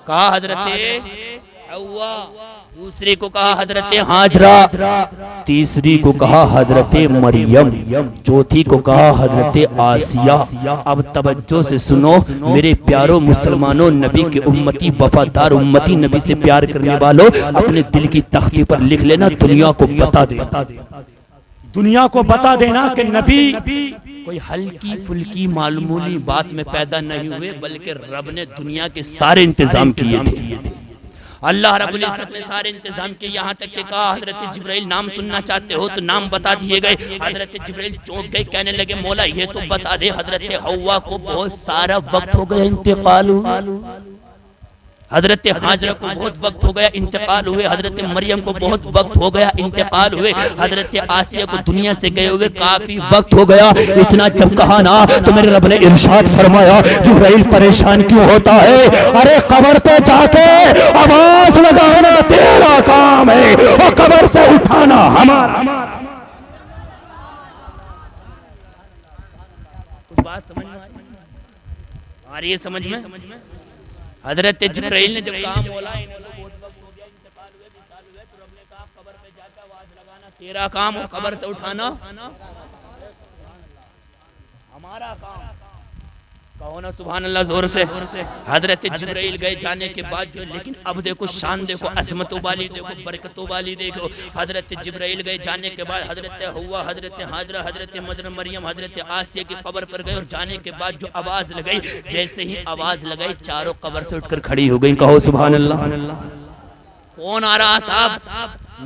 कहा हजरत हव्वा, दूसरी को कहा हजरत हाजरा, तीसरी को कहा हजरत मरियम, चौथी को कहा हजरत आसिया। अब तवज्जो से सुनो मेरे प्यारो मुसलमानों, नबी के उम्मती वफादार उम्मती, नबी से प्यार करने वालों, अपने दिल की तख्ती पर लिख लेना, दुनिया को बता दे, दुनिया को बता देना कि नबी कोई हल्की फुल्की मालूमी बात में पैदा नहीं हुए, बल्कि रब ने दुनिया के सारे इंतजाम किए थे। अल्लाह रब्बुल इज्जत ने सारे इंतजाम किए, यहाँ तक कि कहा हजरत जिब्राइल नाम सुनना चाहते हो तो नाम बता दिए गए। हजरत जिब्राइल चौंक गए, कहने लगे मौला ये तो बता दे हजरत हव्वा को बहुत सारा वक्त हो गया इंतकाल हुआ, हजरत हाजरा को बहुत वक्त हो गया इंतकाल हुए, हजरत मरियम को बहुत वक्त हो गया इंतकाल हुए, हजरत आसिया को दुनिया से गए हुए काफी वक्त हो गया। इतना जब कहा ना तो मेरे रब ने इरशाद फरमाया जिब्राइल परेशान क्यों होता है? अरे कब्र पे जाके आवाज लगाना तेरा काम है और कब्र से उठाना हमारा। बात समझ में आ रही है? समझ में? हजरत जिब्राइल ने जब कहा मौला इन्हें तो बहुत वक्त हो गया इंतकाल हुए, विशाल हुए, तो रब ने कहा कब्र पे जाकर आवाज लगाना तेरा काम और कब्र से उठाना हमारा काम। कहो ना सुभान अल्लाह जोर से। हजरत जिब्राइल गए जाने के बाद जो, लेकिन अब देखो शान देखो, अजमतों वाली देखो, बरकतों वाली देखो। हजरत जिब्राइल गए जाने के बाद हजरत हव्वा, हजरत हाजरा, हजरत मरियम, हजरत आसिया की कब्र पर गए और जाने के बाद जो आवाज लगाई, जैसे ही आवाज लगाई चारों कब्र से उठकर खड़ी हो गई। कहो सुभान अल्लाह। कौन आ रहा साहब?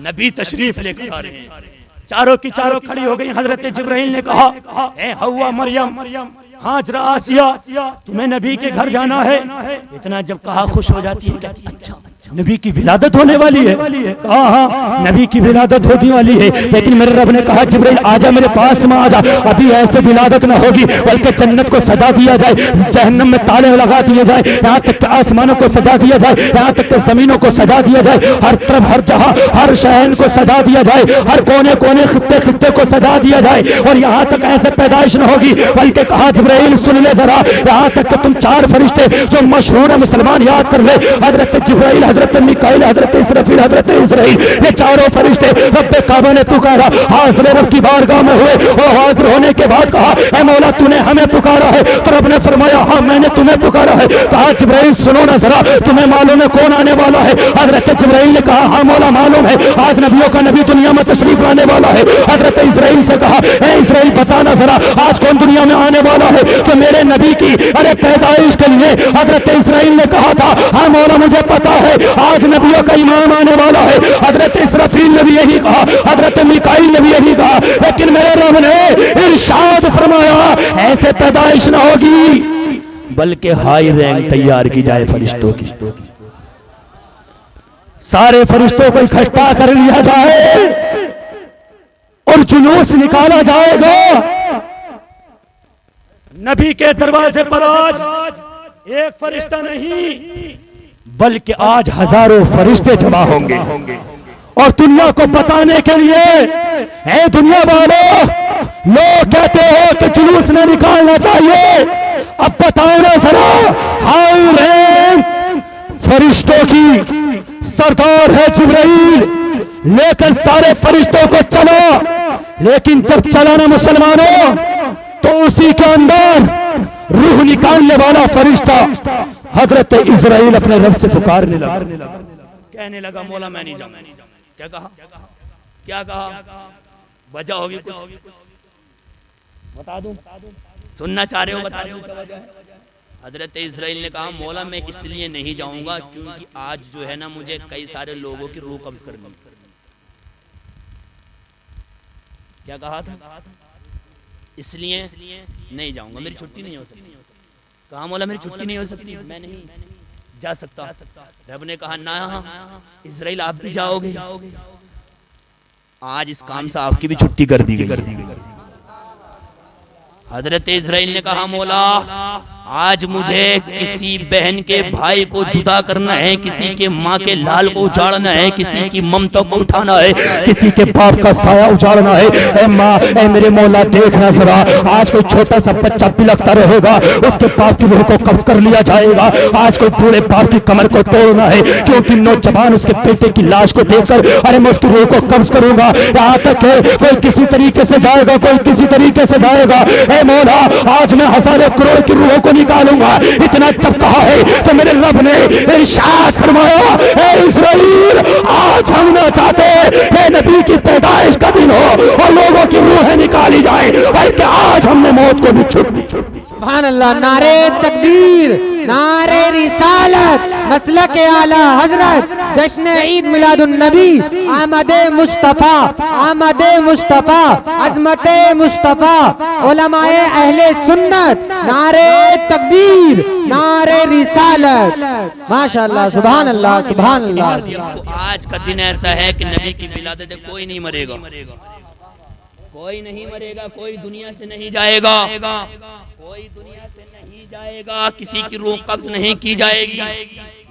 नबी तशरीफ लेकर आ रहे हैं। चारों की चारों खड़ी हो गई। हजरत जिब्राइल ने कहा ए हव्वा, मरियम, हाजरा, आसिया, तुम्हें नबी के घर जाना है। इतना जब कहा खुश हो जाती है, कहती अच्छा नबी की विलादत होने वाली है। कहा हाँ नबी की विलादत होने वाली है, लेकिन मेरे रब ने कहा जिब्राइल आजा मेरे पास में आजा, अभी ऐसे विलादत ना होगी बल्कि जन्नत को सजा दिया जाए, जहन्नम में ताले लगा दिए जाए, यहाँ तक कि आसमानों को सजा दिया जाए, यहाँ तक कि जमीनों को सजा दिया जाए, हर तरफ हर जहां हर शहर को सजा दिया जाए, हर कोने कोने खित्ते खित्ते को सजा दिया जाए, और यहाँ तक ऐसे पैदाइश न होगी। बल्कि कहा जिब्राइल सुन ले जरा, यहाँ तक कि तुम चार फरिश्ते जो मशहूर है मुसलमान याद कर ले, हजरत जिब्राइल, हजरत मिकाईल, हजरत इसराफील, हजरत इस्राईल, ये चारों फरिश्ते रब्बे काबा ने पुकारा, हाज़िर रब की बारगाह में हुए और हाजिर होने के बाद कहा ऐ मौला तूने हमें पुकारा है? तो रब ने फरमाया हाँ मैंने तुम्हें पुकारा है। कहा जिब्राइल सुनो ना जरा, तुम्हें मालूम है कौन आने वाला है? हजरत जिब्राइल ने कहा हाँ मौला मालूम है, आज नबियों का नबी दुनिया में तशरीफ लाने वाला है। हजरत इस्राईल से कहा ऐ इस्राईल बताना जरा, आज कौन दुनिया में आने वाला है तो मेरे नबी की अरे पैदाइश के लिए हजरत इस्राइल ने कहा था, हाँ मौला मुझे पता है आज नबियों का इमाम आने वाला है। हजरत इसराफील ने भी यही कहा, हजरत मिकाईल ने भी यही कहा, लेकिन मेरे रब ने इरशाद फरमाया ऐसे पैदाइश ना होगी बल्कि हाई रैंक तैयार की जाए फरिश्तों की, सारे फरिश्तों को इकट्ठा कर लिया जाए और जुलूस निकाला जाएगा। नबी के दरवाजे पर आज एक फरिश्ता नहीं बल्कि आज हजारों फरिश्ते जमा होंगे और दुनिया को बताने के लिए, ए दुनिया वालों, लोग कहते हो कि जुलूस न निकालना चाहिए, अब बताओ ना जरा, हाई रैंक फरिश्तों की सरदार है जिब्राइल, लेकर सारे फरिश्तों को चलो, लेकिन जब चला ना मुसलमानों तो उसी के अंदर रूह निकालने वाला फरिश्ता हजरत इस्राइल अपने रब से पुकारने लगा, कहने लगा मौला मैं नहीं जाऊंगा। क्या कहा, क्या कहा, वजह होगी कुछ बता दूं, सुनना चाह रहे हो बता दूं क्या वजह है? हजरत इस्राइल ने कहा मौला मैं इसलिए नहीं जाऊंगा क्योंकि आज जो है ना मुझे कई सारे लोगों की रूह कब्ज करनी। क्या कहा था, इसलिए नहीं जाऊंगा, मेरी छुट्टी नहीं हो सकती। कहा मौला मेरी छुट्टी नहीं हो सकती, मैं नहीं जा सकता। रब ने कहा ना इस्राइल आप भी जाओगे, आज इस काम से आपकी भी छुट्टी कर दी गई। हजरत इस्राइल ने कहा मौला आज मुझे किसी बहन के भाई को जुदा करना है, किसी के माँ के लाल को उजाड़ना है, किसी की ममता को उठाना है, किसी के बाप का साया उजाड़ना है। ए माँ, ए मेरे मौला देखना जरा, आज कोई छोटा सा बच्चा बिलखता रहेगा, उसके बाप की रूह को कब्ज कर लिया जाएगा। आज कोई बूढ़े बाप की कमर को तोड़ना है क्योंकि नौजवान उसके बेटे की लाश को देखकर अरे मैं उसकी रूह को कब्ज करूंगा। यहाँ तक है कोई किसी तरीके से जाएगा, कोई किसी तरीके से जाएगा। ए मौला आज मैं हजारों करोड़ की रूहों को निकालूंगा। इतना जब कहा है तो मेरे रब ने इरशाद फरमाया, ए इस्राइल आज हम ना चाहते हे नबी की पैदाइश का दिन हो और लोगों की रूहें निकाली जाए, बल्कि आज हमने मौत को भी छुट्टी। सुभान अल्लाह, नारे तकबीर, नारे रिसालत, मसलक आला हजरत, जश्न ईद मिलादुन नबी, आमदे मुस्तफा, आमदे मुस्तफा, अजमत मुस्तफा, उलमाए अहले सुन्नत, नारे तकबीर, नारे रिसालत। माशाअल्लाह, सुभान अल्लाह, सुभान अल्लाह। आज का दिन ऐसा है कि नबी की विलादत कोई नहीं मरेगा, कोई नहीं मरेगा, कोई दुनिया से नहीं जाएगा, कोई दुनिया से नहीं जाएगा, किसी की रूह कब्ज नहीं की जाएगी।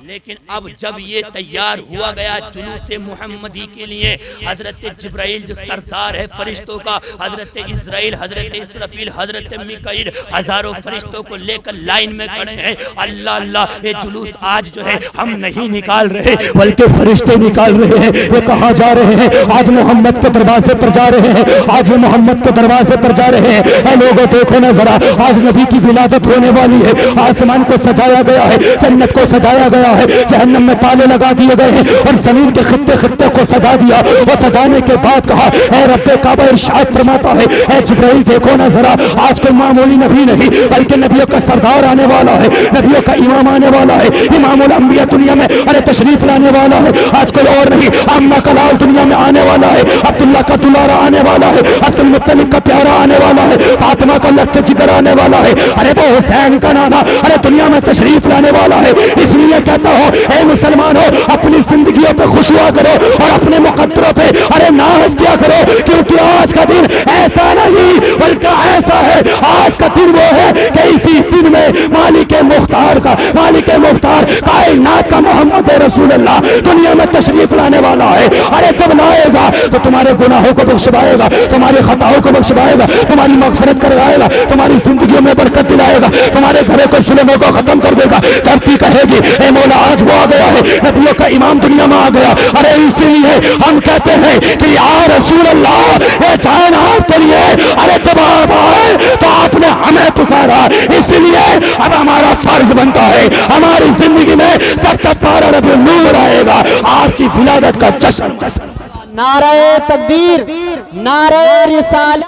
लेकिन अब जब ये तैयार हुआ गया जुलूस मुहम्मदी के लिए, हजरत जिब्राइल जो सरदार है फरिश्तों का, हजरत इस्राइल, हजरत इसराफील, हजरत मिकाईल, हजारों फरिश्तों को लेकर लाइन में खड़े हैं। अल्लाह अल्लाह, ये जुलूस आज जो है हम नहीं निकाल रहे बल्कि फरिश्ते निकाल रहे हैं। ये कहाँ जा रहे हैं? आज मोहम्मद के दरवाजे पर जा रहे हैं, आज ये मोहम्मद के दरवाजे पर जा रहे हैं। लोगों देखो ना जरा, आज नबी की विलादत होने वाली है, आसमान को सजाया गया है, जन्नत को सजाया गया है, जहन्नम में ताले लगा दिए गए हैं और जमीन के खित्ते खित्ते को सजा दिया। और सजाने के बाद कहा, ऐ रब्बे काबा इरशाद फरमाता है, ऐ जिब्राइल देखो ना जरा, आज कोई मामूली नबी नहीं बल्कि नबियों का सरदार आने वाला है, नबियों का इमाम आने वाला है, इमामुल अंबिया दुनिया में अरे तशरीफ लाने वाला है। आज कोई और नहीं, अम्मा का लाल दुनिया में आने वाला है, अब्दुल्ला का दुलारा आने वाला है, अब्दुल मुत्तलिब का प्यारा आने वाला है, फातिमा का लफ्ज़ जिगर आने वाला है, अरे वो हुसैन का नाना अरे दुनिया में तशरीफ लाने वाला है। इसलिए कहता हूं ऐ मुसलमानों, अपनी जिंदगियों पे खुश हुआ करो और अपने मुकद्दरों पे अरे नाज किया करो, क्योंकि आज का दिन ऐसा नहीं बल्कि ऐसा है, आज का दिन वो है कि इसी दिन में मालिक मुख्तार का, मालिक मुख्तार कायनात का मोहम्मद रसूलुल्लाह दुनिया में तशरीफ लाने वाला है। अरे जब लाएगा तो तुम्हारे गुनाहों को बख्शवाएगा, तुम्हारी खताओं को बख्शवाएगा, तुम्हारी मगफिरत करवाएगा, तुम्हारी जिंदगियों में बरकत दिलाएगा, तुम्हारे घरों को जुल्मों को खत्म कर देगा। धरती कहेगी ए मौला आज वो आ गया है, नबियों का इमाम दुनिया में आ गया। अरे इसीलिए हम कहते हैं कि या रसूल अल्लाह, ये जान आपके लिए अरे जब आप आए तो आपने हमें पुकारा, इसलिए अब हमारा फर्ज बनता है हमारी जिंदगी में जब जब 12 रबीउल नूर आएगा आपकी विलादत का जश्न। नारे तकबीर, नारे रिसालत।